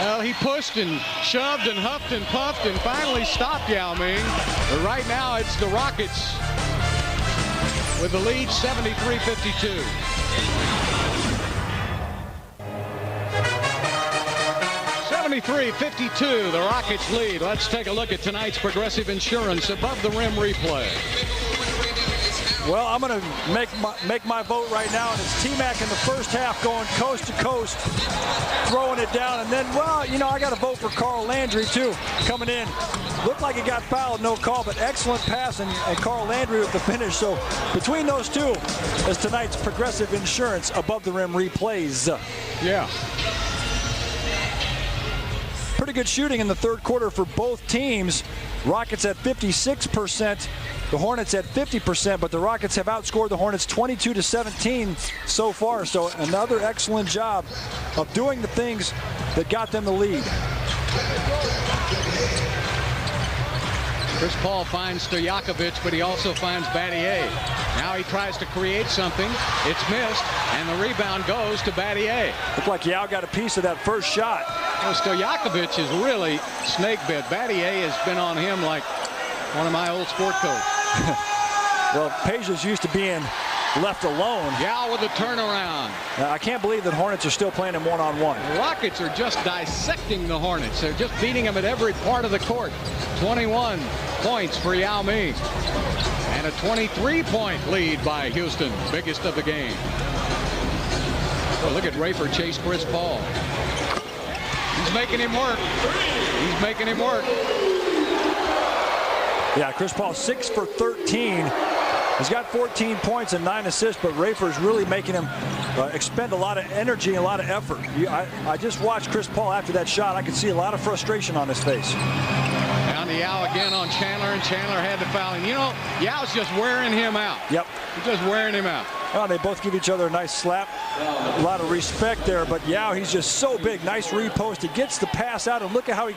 Well, he pushed and shoved and huffed and puffed and finally stopped Yao Ming. But right now, it's the Rockets with the lead, 73-52. The Rockets lead. Let's take a look at tonight's Progressive Insurance Above the Rim replay. Well, I'm going to make my vote right now, and it's T-Mac in the first half going coast to coast, throwing it down. And then, well, I got to vote for Carl Landry, too, coming in. Looked like he got fouled, no call, but excellent pass, and Carl Landry with the finish. So between those two is tonight's Progressive Insurance Above the Rim replays. Yeah. Pretty good shooting in the third quarter for both teams. Rockets at 56%, the Hornets at 50%, but the Rockets have outscored the Hornets 22-17 so far. So another excellent job of doing the things that got them the lead. Chris Paul finds Stojakovic, but he also finds Battier. Now he tries to create something. It's missed, and the rebound goes to Battier. Looked like Yao got a piece of that first shot. Well, Stojakovic is really snake bit. Battier has been on him like one of my old sport coats. Well, Peja's used to being left alone. Yao with a turnaround. I can't believe that Hornets are still playing him one-on-one. The Rockets are just dissecting the Hornets. They're just beating them at every part of the court. 21 points for Yao Ming. And a 23-point lead by Houston, biggest of the game. Oh, look at Rafer chase Chris Paul. He's making him work. He's making him work. Yeah, Chris Paul 6 for 13. He's got 14 points and 9 assists, but Rafer's really making him expend a lot of energy and a lot of effort. I just watched Chris Paul after that shot. I could see a lot of frustration on his face. Down to Yao again on Chandler, and Chandler had to foul him. You know, Yao's just wearing him out. Yep. He's just wearing him out. Well, they both give each other a nice slap. A lot of respect there, but Yao, he's just so big. Nice repost. He gets the pass out, and look at how he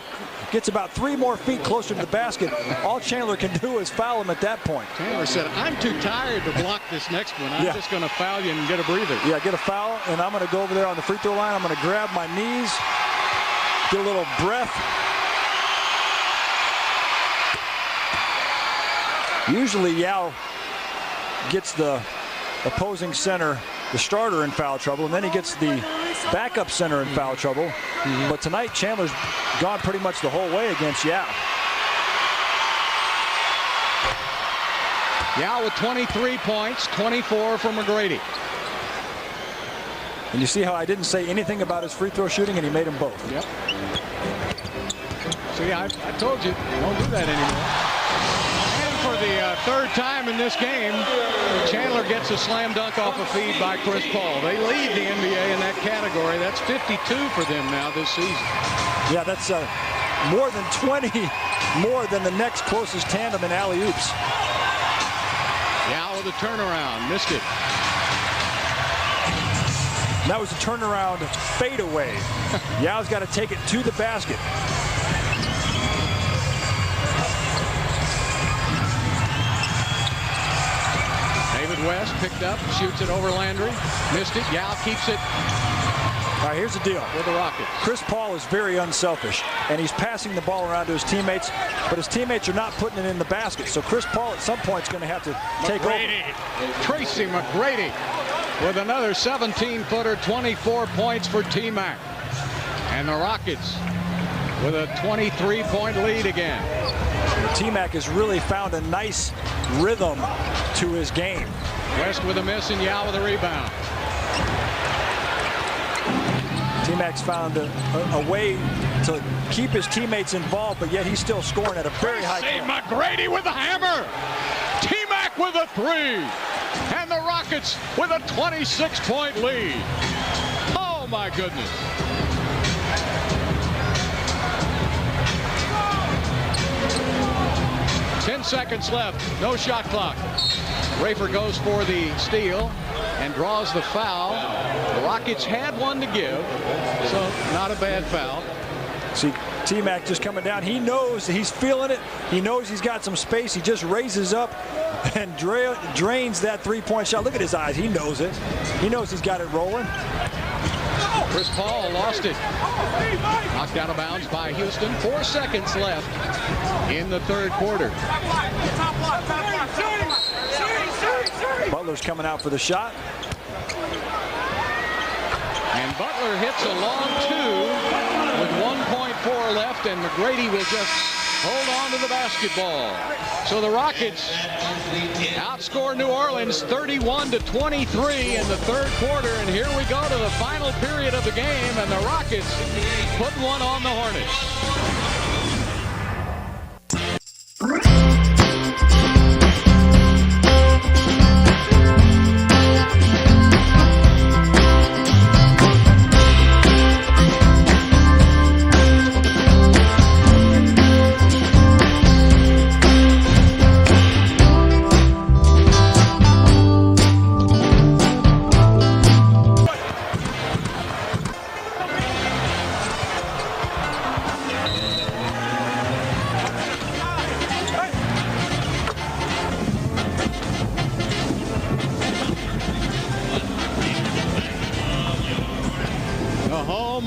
gets about 3 more feet closer to the basket. All Chandler can do is foul him at that point. Chandler said, I'm too tired to block this next one. I'm just going to foul you and get a breather. Yeah, get a foul, and I'm going to go over there on the free throw line. I'm going to grab my knees, get a little breath. Usually Yao gets the opposing center, the starter, in foul trouble, and then he gets the backup center in foul trouble. But tonight Chandler's gone pretty much the whole way against Yao. Yao with 23 points, 24 for McGrady. And you see how I didn't say anything about his free throw shooting, and he made them both. Yep. See, I told you, don't do that anymore. For the third time in this game, Chandler gets a slam dunk off a feed by Chris Paul. They lead the NBA in that category. That's 52 for them now this season. Yeah, that's more than 20 more than the next closest tandem in alley-oops. Yao with a turnaround, missed it. That was a turnaround fadeaway. Yao's got to take it to the basket. West picked up, shoots it over Landry, missed it. Yao keeps it. All right, here's the deal with the Rockets. Chris Paul is very unselfish, and he's passing the ball around to his teammates, but his teammates are not putting it in the basket. So Chris Paul at some point is going to have to take over. Tracy McGrady with another 17-footer, 24 points for T-Mac. And the Rockets with a 23-point lead again. T-Mac has really found a nice rhythm to his game. West with a miss and Yao with a rebound. T-Mac's found a way to keep his teammates involved, but yet he's still scoring at a very high clip. McGrady with the hammer. T-Mac with a 3. And the Rockets with a 26-point lead. Oh, my goodness. Ten seconds left. No shot clock. Rafer goes for the steal and draws the foul. The Rockets had one to give, so not a bad foul. See, T-Mac just coming down. He knows he's feeling it. He knows he's got some space. He just raises up and drains that three-point shot. Look at his eyes. He knows it. He knows he's got it rolling. Chris Paul lost it. Knocked out of bounds by Houston. 4 seconds left in the third quarter. Butler's coming out for the shot. And Butler hits a long 2 with 1.4 left, and McGrady will just hold on to the basketball. So the Rockets outscore New Orleans 31-23 in the third quarter, and here we go to the final period of the game, and the Rockets put one on the Hornets.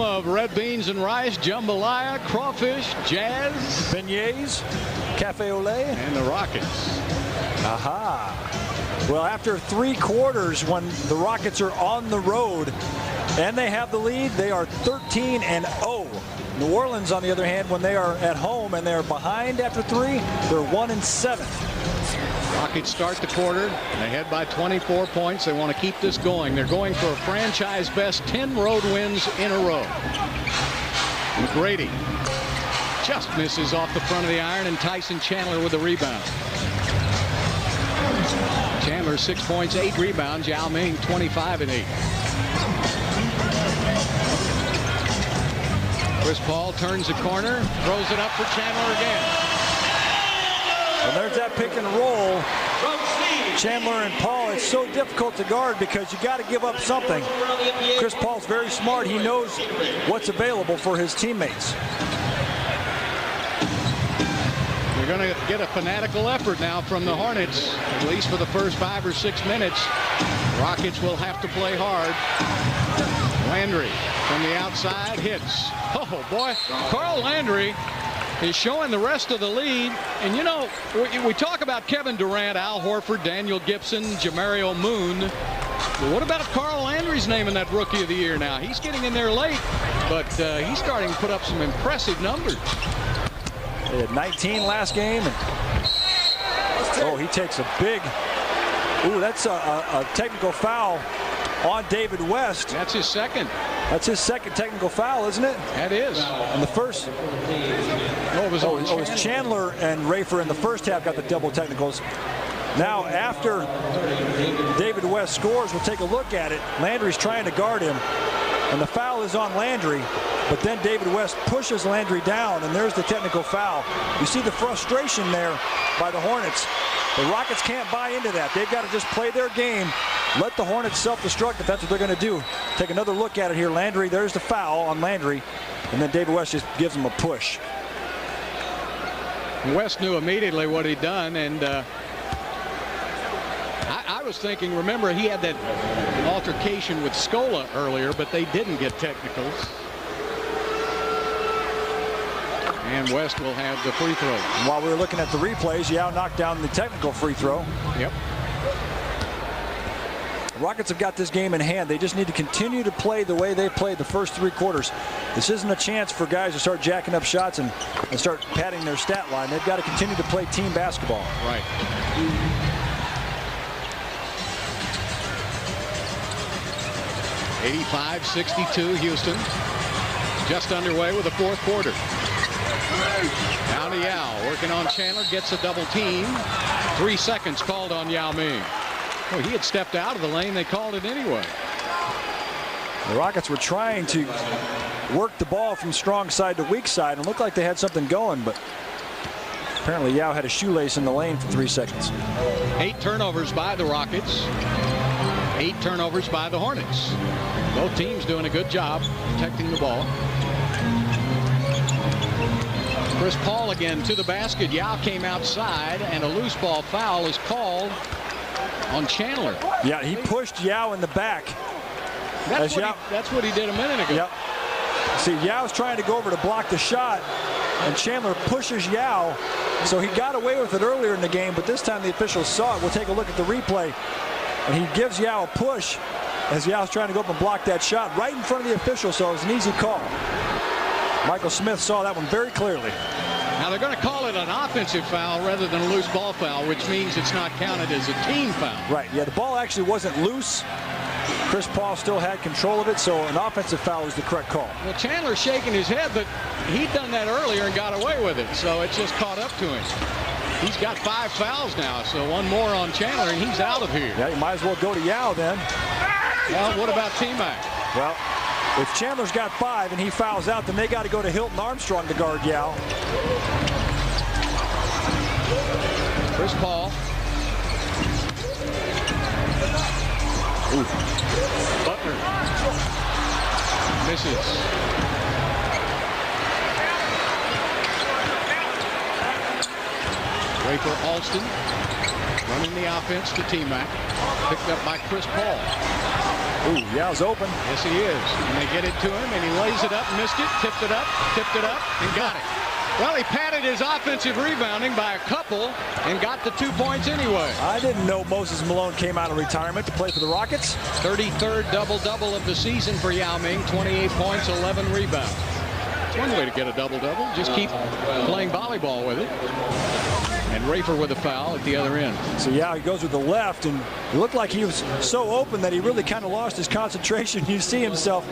Of red beans and rice, jambalaya, crawfish, jazz, beignets, cafe au lait, and the Rockets. Aha. Well, after 3 quarters, when the Rockets are on the road and they have the lead, they are 13-0. New Orleans, on the other hand, when they are at home and they're behind after 3, they're 1-7. Rockets start the quarter. They head by 24 points. They want to keep this going. They're going for a franchise best 10 road wins in a row. McGrady just misses off the front of the iron, and Tyson Chandler with the rebound. Chandler 6 points, 8 rebounds. Yao Ming 25 and 8. Chris Paul turns the corner, throws it up for Chandler again. And there's that pick and roll. Chandler and Paul, it's so difficult to guard because you got to give up something. Chris Paul's very smart. He knows what's available for his teammates. We're going to get a fanatical effort now from the Hornets, at least for the first 5 or 6 minutes. Rockets will have to play hard. Landry from the outside hits. Oh, boy. Carl Landry is showing the rest of the lead. And, you know, we talk about Kevin Durant, Al Horford, Daniel Gibson, Jamario Moon. But what about Carl Landry's name in that Rookie of the Year now? He's getting in there late, but he's starting to put up some impressive numbers. They had 19 last game. And, oh, he takes a big... Ooh, that's a technical foul on David West. That's his second. That's his second technical foul, isn't it? That is. And the first... it was Chandler and Rafer in the first half got the double technicals. Now, after David West scores, we'll take a look at it. Landry's trying to guard him, and the foul is on Landry. But then David West pushes Landry down, and there's the technical foul. You see the frustration there by the Hornets. The Rockets can't buy into that. They've got to just play their game, let the Hornets self-destruct if that's what they're going to do. Take another look at it here. Landry, there's the foul on Landry, and then David West just gives him a push. West knew immediately what he'd done, and I was thinking, remember, he had that altercation with Scola earlier, but they didn't get technicals. And West will have the free throw. And while we were looking at the replays, Yao knocked down the technical free throw. Yep. The Rockets have got this game in hand. They just need to continue to play the way they played the first 3 quarters. This isn't a chance for guys to start jacking up shots and start padding their stat line. They've got to continue to play team basketball. Right. (85-62) Houston. Just underway with the 4th quarter. Down to Yao, working on Chandler, gets a double team. 3 seconds called on Yao Ming. Well, he had stepped out of the lane. They called it anyway. The Rockets were trying to work the ball from strong side to weak side and looked like they had something going, but apparently Yao had a shoelace in the lane for 3 seconds. 8 turnovers by the Rockets. 8 turnovers by the Hornets. Both teams doing a good job protecting the ball. Chris Paul again to the basket. Yao came outside, and a loose ball foul is called on Chandler. Yeah, he pushed Yao in the back. That's what he did a minute ago. Yep. See, Yao's trying to go over to block the shot, and Chandler pushes Yao. So he got away with it earlier in the game, but this time the officials saw it. We'll take a look at the replay. And he gives Yao a push as Yao's trying to go up and block that shot right in front of the official, so it was an easy call. Michael Smith saw that one very clearly. Now they're going to call it an offensive foul rather than a loose ball foul, which means it's not counted as a team foul. Right, yeah, the ball actually wasn't loose. Chris Paul still had control of it, so an offensive foul is the correct call. Well, Chandler's shaking his head, but he'd done that earlier and got away with it, so it's just caught up to him. He's got 5 fouls now, so 1 more on Chandler, and he's out of here. Yeah, you might as well go to Yao then. Well, what about T-Mac? Well, if Chandler's got 5 and he fouls out, then they got to go to Hilton Armstrong to guard Yao. Chris Paul. Ooh. Butler. Misses. Rafer Alston running the offense to T-Mac. Picked up by Chris Paul. Ooh, Yao's open. Yes, he is. And they get it to him, and he lays it up, missed it, tipped it up, and got it. Well, he padded his offensive rebounding by a couple and got the 2 points anyway. I didn't know Moses Malone came out of retirement to play for the Rockets. 33rd double-double of the season for Yao Ming. 28 points, 11 rebounds. It's one way to get a double-double. Just keep playing volleyball with it. And Rafer with a foul at the other end. So yeah, he goes with the left, and it looked like he was so open that he really kind of lost his concentration. You see himself,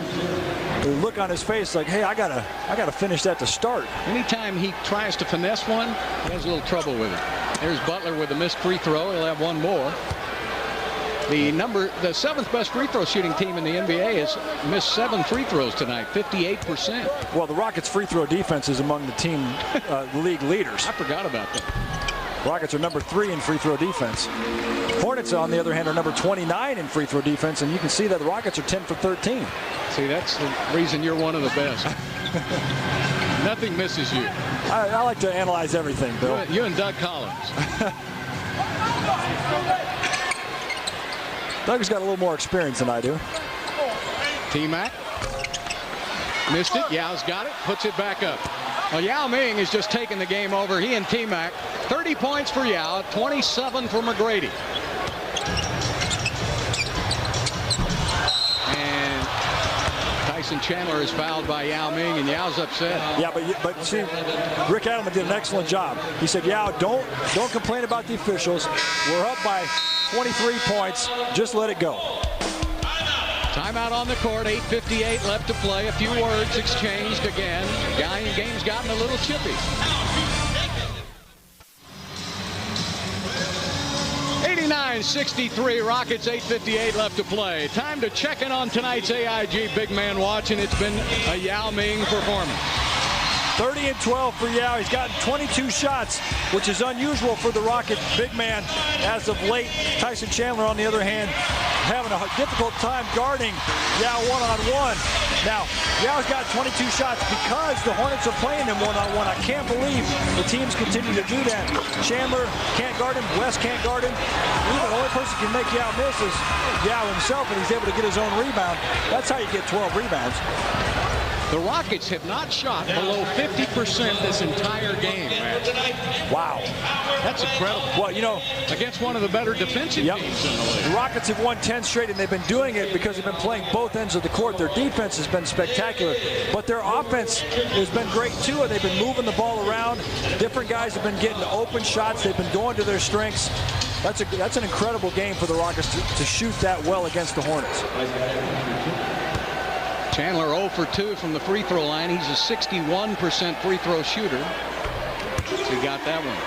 the look on his face like, hey, I gotta finish that to start. Anytime he tries to finesse one, he has a little trouble with it. There's Butler with a missed free throw. He'll have 1 more. The 7th best free throw shooting team in the NBA has missed 7 free throws tonight, 58%. Well, the Rockets' free throw defense is among the team league leaders. I forgot about that. Rockets are number 3 in free throw defense. Hornets, on the other hand, are number 29 in free throw defense, and you can see that the Rockets are 10 for 13. See, that's the reason you're one of the best. Nothing misses you. I like to analyze everything, Bill. You and Doug Collins. Doug's got a little more experience than I do. T-Mac. Missed it. Yao's got it. Puts it back up. Well, Yao Ming has just taken the game over. He and T-Mac. 30 points for Yao. 27 for McGrady. And Tyson Chandler is fouled by Yao Ming, and Yao's upset. Yeah, but see, Rick Adelman did an excellent job. He said, Yao, don't complain about the officials. We're up by 23 points. Just let it go. Timeout on the court. 8:58 left to play. A few words exchanged again. Game's gotten a little chippy. 89-63. Rockets. 8:58 left to play. Time to check in on tonight's AIG Big Man Watch, and it's been a Yao Ming performance. 30 and 12 for Yao. He's gotten 22 shots, which is unusual for the Rocket big man as of late. Tyson Chandler, on the other hand, having a difficult time guarding Yao one-on-one. Now, Yao's got 22 shots because the Hornets are playing him one-on-one. I can't believe the teams continue to do that. Chandler can't guard him. West can't guard him. Even the only person who can make Yao miss is Yao himself, and he's able to get his own rebound. That's how you get 12 rebounds. The Rockets have not shot below 50% this entire game, man. Wow. That's incredible. Well, you know, against one of the better defensive teams in the league. The Rockets have won 10 straight, and they've been doing it because they've been playing both ends of the court. Their defense has been spectacular, but their offense has been great too, and they've been moving the ball around. Different guys have been getting open shots. They've been going to their strengths. That's an incredible game for the Rockets to shoot that well against the Hornets. Chandler 0 for 2 from the free throw line. He's a 61% free throw shooter. So he got that one.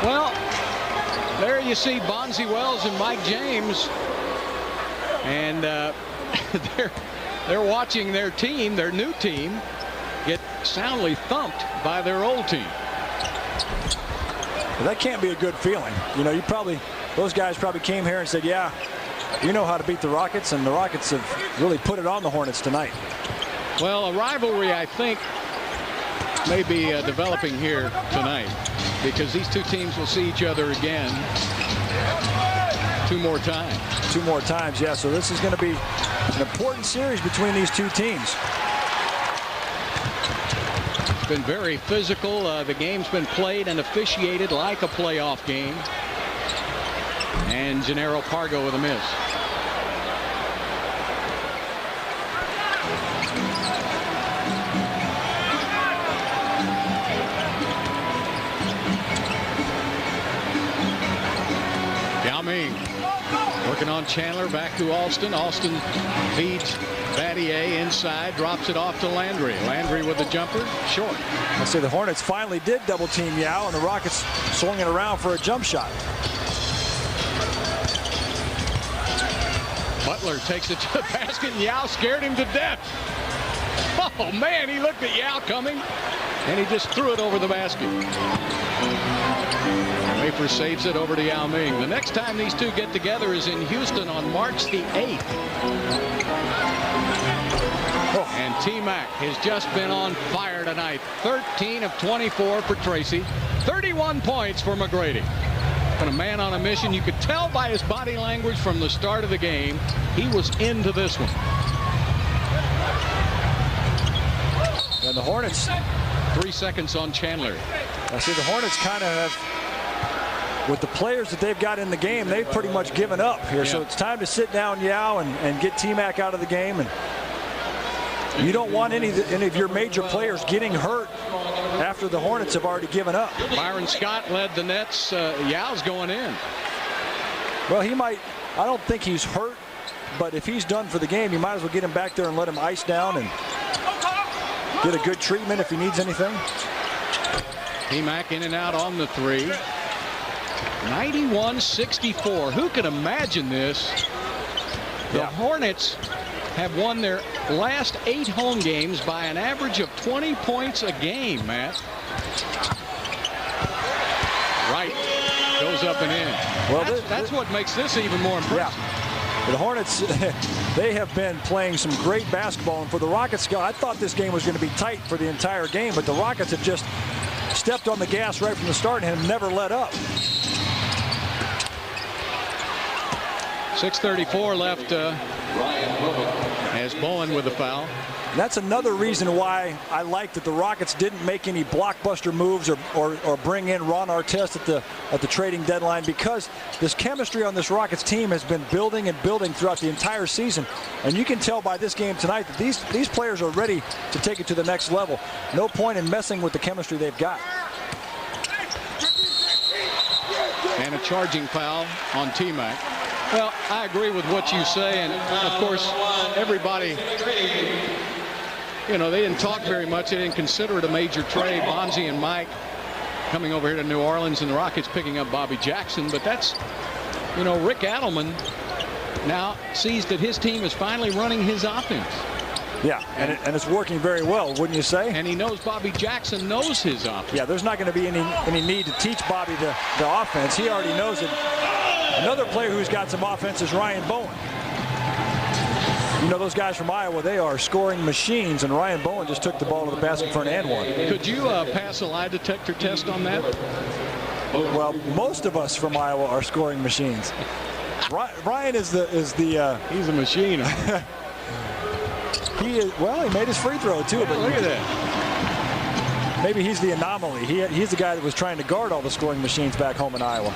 Well, there you see Bonzi Wells and Mike James. And they're watching their team, their new team, get soundly thumped by their old team. Well, that can't be a good feeling. You know, those guys probably came here and said, yeah, you know how to beat the Rockets, and the Rockets have really put it on the Hornets tonight. Well, a rivalry, I think, may be developing here tonight, because these two teams will see each other again 2 more times. 2 more times, yeah. So this is going to be an important series between these two teams. It's been very physical. The game's been played and officiated like a playoff game. And Gennaro Pargo with a miss. Yao Ming working on Chandler, back to Alston. Alston feeds Battier inside, drops it off to Landry. Landry with the jumper, short. I say the Hornets finally did double team Yao, and the Rockets swung it around for a jump shot. Butler takes it to the basket, and Yao scared him to death. Oh, man, he looked at Yao coming, and he just threw it over the basket. Wafer saves it over to Yao Ming. The next time these two get together is in Houston on March the 8th. Oh. And T-Mac has just been on fire tonight. 13 of 24 for Tracy. 31 points for McGrady. And a man on a mission. You could tell by his body language from the start of the game he was into this one. And the Hornets, 3 seconds on Chandler. I see the Hornets kind of have, with the players that they've got in the game, they've pretty much given up here. Yeah. So it's time to sit down Yao and get T-Mac out of the game. And you don't want any of your major players getting hurt after the Hornets have already given up. Byron Scott led the Nets. Yao's going in. Well, he might. I don't think he's hurt, but if he's done for the game, you might as well get him back there and let him ice down and get a good treatment if he needs anything. T-Mac in and out on the 3. 91-64. Who can imagine this? The Hornets have won their last 8 home games by an average of 20 points a game, Matt. Right. goes up and in. Well, that's what makes this even more impressive. Yeah. The Hornets, they have been playing some great basketball. And for the Rockets, I thought this game was going to be tight for the entire game, but the Rockets have just stepped on the gas right from the start and have never let up. 6:34 left as Bowen with the foul. That's another reason why I like that the Rockets didn't make any blockbuster moves or bring in Ron Artest at the trading deadline, because this chemistry on this Rockets team has been building and building throughout the entire season. And you can tell by this game tonight that these players are ready to take it to the next level. No point in messing with the chemistry they've got. And a charging foul on T-Mac. Well, I agree with what you say, and of course, everybody, you know, they didn't talk very much. They didn't consider it a major trade. Bonzi and Mike coming over here to New Orleans, and the Rockets picking up Bobby Jackson. But that's, you know, Rick Adelman now sees that his team is finally running his offense. Yeah, and it's working very well, wouldn't you say? And he knows Bobby Jackson knows his offense. Yeah, there's not going to be any need to teach Bobby the offense. He already knows it. Another player who's got some offense is Ryan Bowen. You know, those guys from Iowa, they are scoring machines, and Ryan Bowen just took the ball to the basket for an and one. Could you pass a lie detector test on that? Well, most of us from Iowa are scoring machines. Ryan is the he's a machine. He is, well, he made his free throw too. But look at that. Maybe he's the anomaly. He's the guy that was trying to guard all the scoring machines back home in Iowa.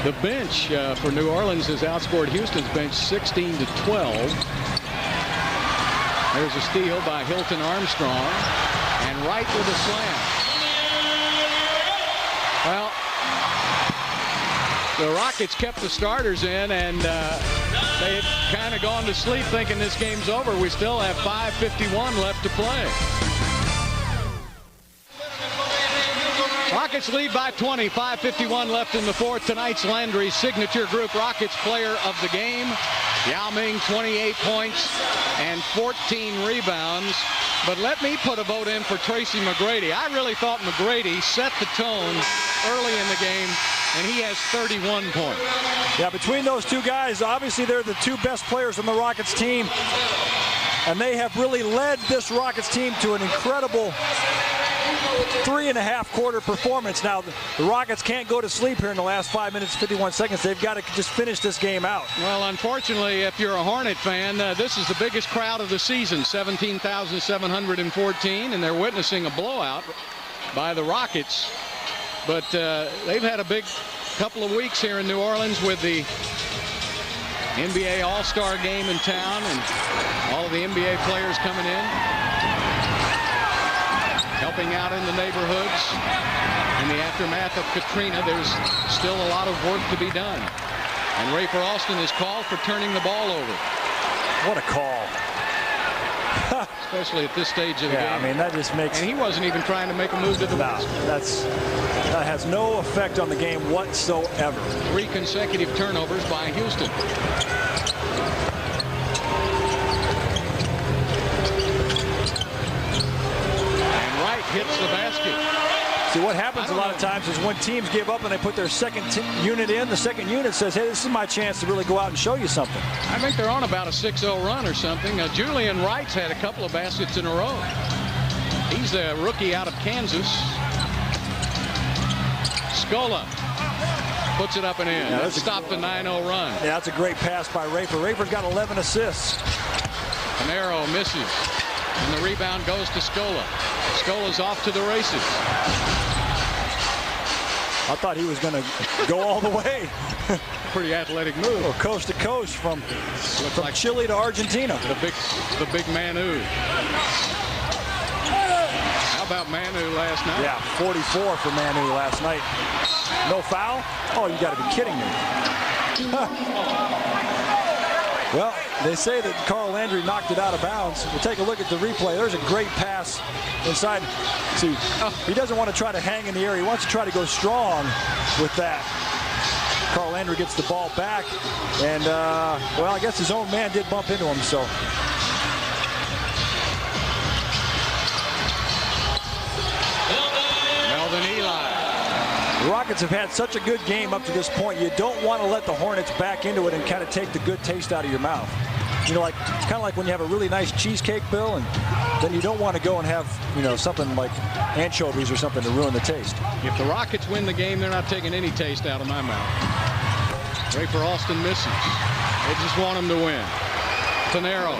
The bench for New Orleans has outscored Houston's bench 16-12. There's a steal by Hilton Armstrong, and Wright with a slam. Well, the Rockets kept the starters in, and they had kind of gone to sleep thinking this game's over. We still have 5:51 left to play. Rockets lead by 20. 5:51 left in the fourth. Tonight's Landry Signature Group Rockets player of the game. Yao Ming, 28 points and 14 rebounds. But let me put a vote in for Tracy McGrady. I really thought McGrady set the tone early in the game, and he has 31 points. Yeah, between those two guys, obviously they're the two best players on the Rockets team, and they have really led this Rockets team to an incredible 3.5 quarter performance. Now, the Rockets can't go to sleep here in the last 5 minutes, 51 seconds. They've got to just finish this game out. Well, unfortunately, if you're a Hornet fan, this is the biggest crowd of the season, 17,714, and they're witnessing a blowout by the Rockets. But they've had a big couple of weeks here in New Orleans with the NBA All-Star game in town and all of the NBA players coming in, helping out in the neighborhoods. In the aftermath of Katrina, there's still a lot of work to be done. And Rafer Alston is called for turning the ball over. What a call. Especially at this stage of the game. I mean, that just makes... And he wasn't even trying to make a move to the basket. That has no effect on the game whatsoever. 3 consecutive turnovers by Houston. And Wright hits the basket. See, what happens a lot of times is when teams give up and they put their second unit in, the second unit says, hey, this is my chance to really go out and show you something. I think they're on about a 6-0 run or something. Julian Wright's had a couple of baskets in a row. He's a rookie out of Kansas. Scola puts it up and in. Let's stop the 9-0 run. Yeah, that's a great pass by Rafer. Rafer's got 11 assists. Panero misses. And the rebound goes to Scola. Scola's off to the races. I thought he was going to go all the way. Pretty athletic move. Or coast to coast from like Chile to Argentina. The big Manu. How about Manu last night? Yeah, 44 for Manu last night. No foul? Oh, you got to be kidding me. Well, they say that Carl Landry knocked it out of bounds. We'll take a look at the replay. There's a great pass inside. See, he doesn't want to try to hang in the air. He wants to try to go strong with that. Carl Landry gets the ball back, and, well, I guess his own man did bump into him, so. The Rockets have had such a good game up to this point. You don't want to let the Hornets back into it and kind of take the good taste out of your mouth. You know, kind of like when you have a really nice cheesecake, Bill, and then you don't want to go and have, something like anchovies or something to ruin the taste. If the Rockets win the game, they're not taking any taste out of my mouth. Rafer Alston misses. They just want him to win. Tanero.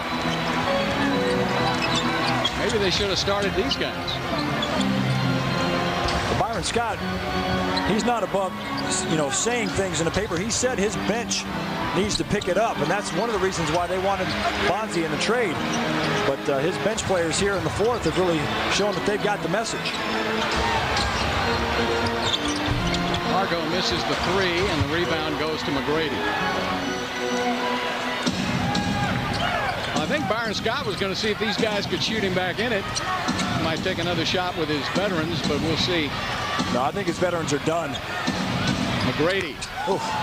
Maybe they should have started these guys. Byron Scott, he's not above, saying things in the paper. He said his bench needs to pick it up, and that's one of the reasons why they wanted Bonzi in the trade. But his bench players here in the fourth have really shown that they've got the message. Argo misses the three, and the rebound goes to McGrady. I think Byron Scott was going to see if these guys could shoot him back in it. Might take another shot with his veterans, but we'll see. No, I think his veterans are done. McGrady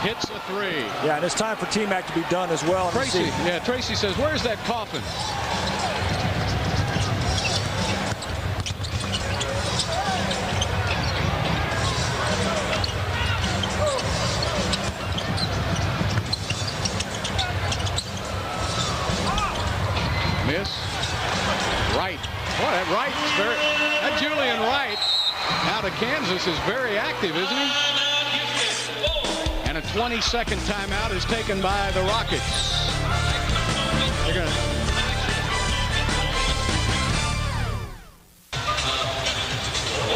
hits a three. Yeah, and it's time for T-Mac to be done as well. Tracy says, where's that coffin? Miss. Wright. Boy, that Julian Wright out of Kansas is very active, isn't he? And a 20-second timeout is taken by the Rockets. They're going to...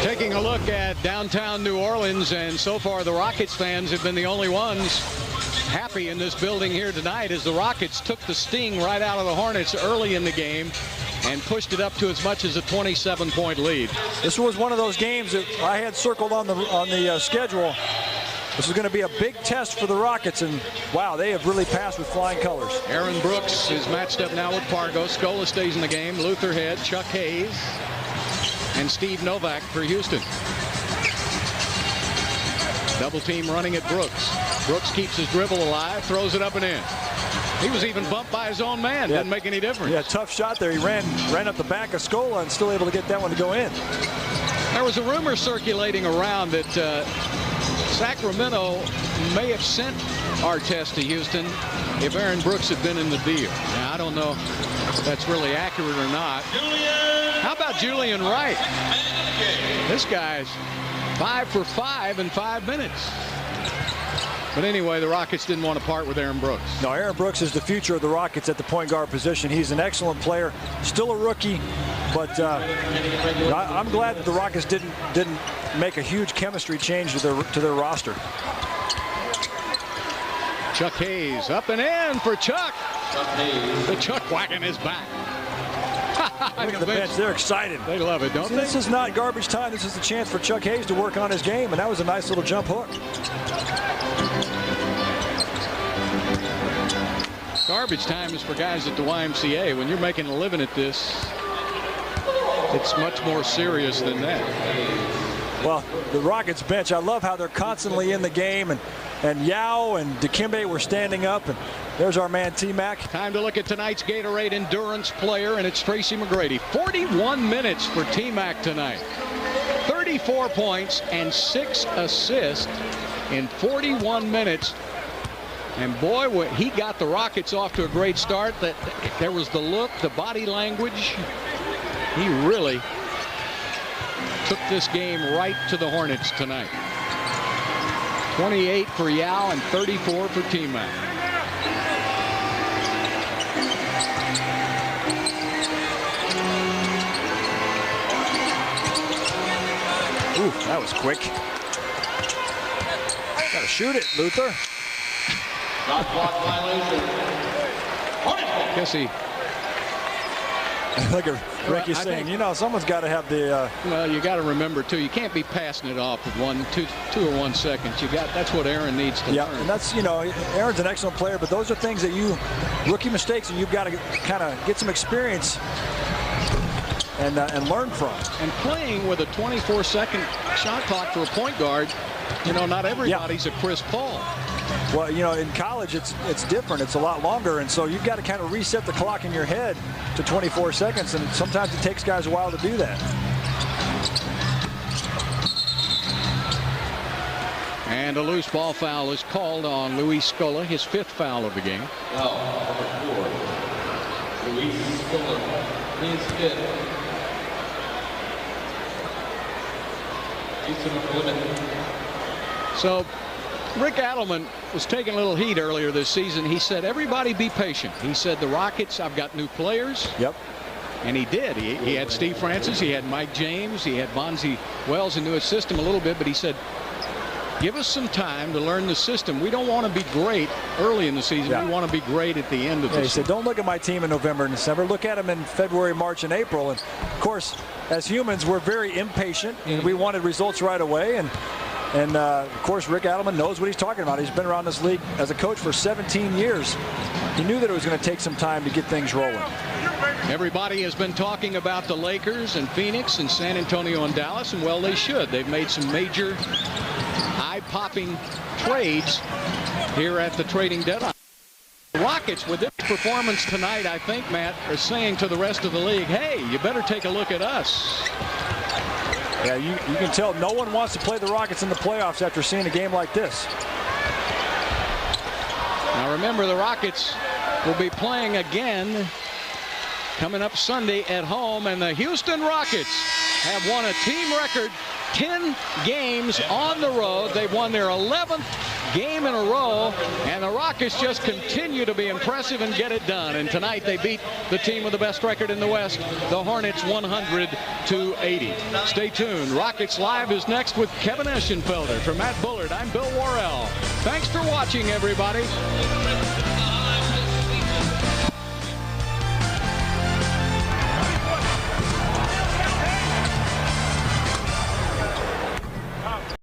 Taking a look at downtown New Orleans, and so far the Rockets fans have been the only ones happy in this building here tonight, as the Rockets took the sting right out of the Hornets early in the game and pushed it up to as much as a 27-point lead. This was one of those games that I had circled on the schedule. This is going to be a big test for the Rockets, and wow, they have really passed with flying colors. Aaron Brooks is matched up now with Pargo. Scola stays in the game. Luther Head, Chuck Hayes, and Steve Novak for Houston. Double team running at Brooks. Brooks keeps his dribble alive, throws it up and in. He was even bumped by his own man. Didn't make any difference. Yeah, tough shot there. He ran up the back of Scola and still able to get that one to go in. There was a rumor circulating around that Sacramento may have sent Artest to Houston if Aaron Brooks had been in the deal. Now, I don't know if that's really accurate or not. How about Julian Wright? This guy's 5 for 5 in 5 minutes. But anyway, the Rockets didn't want to part with Aaron Brooks. No, Aaron Brooks is the future of the Rockets at the point guard position. He's an excellent player, still a rookie, but I'm glad that the Rockets didn't make a huge chemistry change to their roster. Chuck Hayes up and in for Chuck. The Chuck wagon is back. Look at the bench. They're excited. They love it, don't they? This is not garbage time. This is the chance for Chuck Hayes to work on his game, and that was a nice little jump hook. Garbage time is for guys at the YMCA. When you're making a living at this, it's much more serious than that. Well, the Rockets bench, I love how they're constantly in the game, and Yao and Dikembe were standing up, and there's our man T-Mac. Time to look at tonight's Gatorade Endurance player, and it's Tracy McGrady. 41 minutes for T-Mac tonight. 34 points and 6 assists in 41 minutes. And boy, he got the Rockets off to a great start. There was the look, the body language. He really took this game right to the Hornets tonight. 28 for Yao and 34 for T-Mac. Ooh, that was quick. Gotta shoot it, Luther. Shot clock violation. Guess he. Look at Ricky saying, someone's got to have the. Well, you got to remember too. You can't be passing it off with 2 or 1 second. That's what Aaron needs to learn. Yeah, and that's Aaron's an excellent player, but those are things that rookie mistakes, and you've got to kind of get some experience and learn from. And playing with a 24-second shot clock for a point guard, not everybody's a Chris Paul. Well, in college, it's different. It's a lot longer, and so you've got to kind of reset the clock in your head to 24 seconds, and sometimes it takes guys a while to do that. And a loose ball foul is called on Luis Scola, his 5th foul of the game. Foul, number 4. Luis Scola, his 5th. So Rick Adelman was taking a little heat earlier this season. He said, everybody be patient. He said, the Rockets, I've got new players. Yep. And he did. He had Steve Francis. He had Mike James. He had Bonzi Wells into his system a little bit. But he said, give us some time to learn the system. We don't want to be great early in the season. Yeah. We want to be great at the end of the season. He said, don't look at my team in November and December. Look at them in February, March, and April. And, of course, as humans, we're very impatient. And we wanted results right away. And of course, Rick Adelman knows what he's talking about. He's been around this league as a coach for 17 years. He knew that it was going to take some time to get things rolling. Everybody has been talking about the Lakers and Phoenix and San Antonio and Dallas, and well, they should. They've made some major eye-popping trades here at the trading deadline. The Rockets, with this performance tonight, I think, Matt, are saying to the rest of the league, hey, you better take a look at us. Yeah, you can tell no one wants to play the Rockets in the playoffs after seeing a game like this. Now remember, the Rockets will be playing again coming up Sunday at home, and the Houston Rockets have won a team record 10 games on the road. They've won their 11th game in a row, and the Rockets just continue to be impressive and get it done. And tonight they beat the team with the best record in the West, the Hornets, 100-80. Stay tuned. Rockets Live is next with Kevin Eschenfelder. For Matt Bullard, I'm Bill Worrell. Thanks for watching, everybody.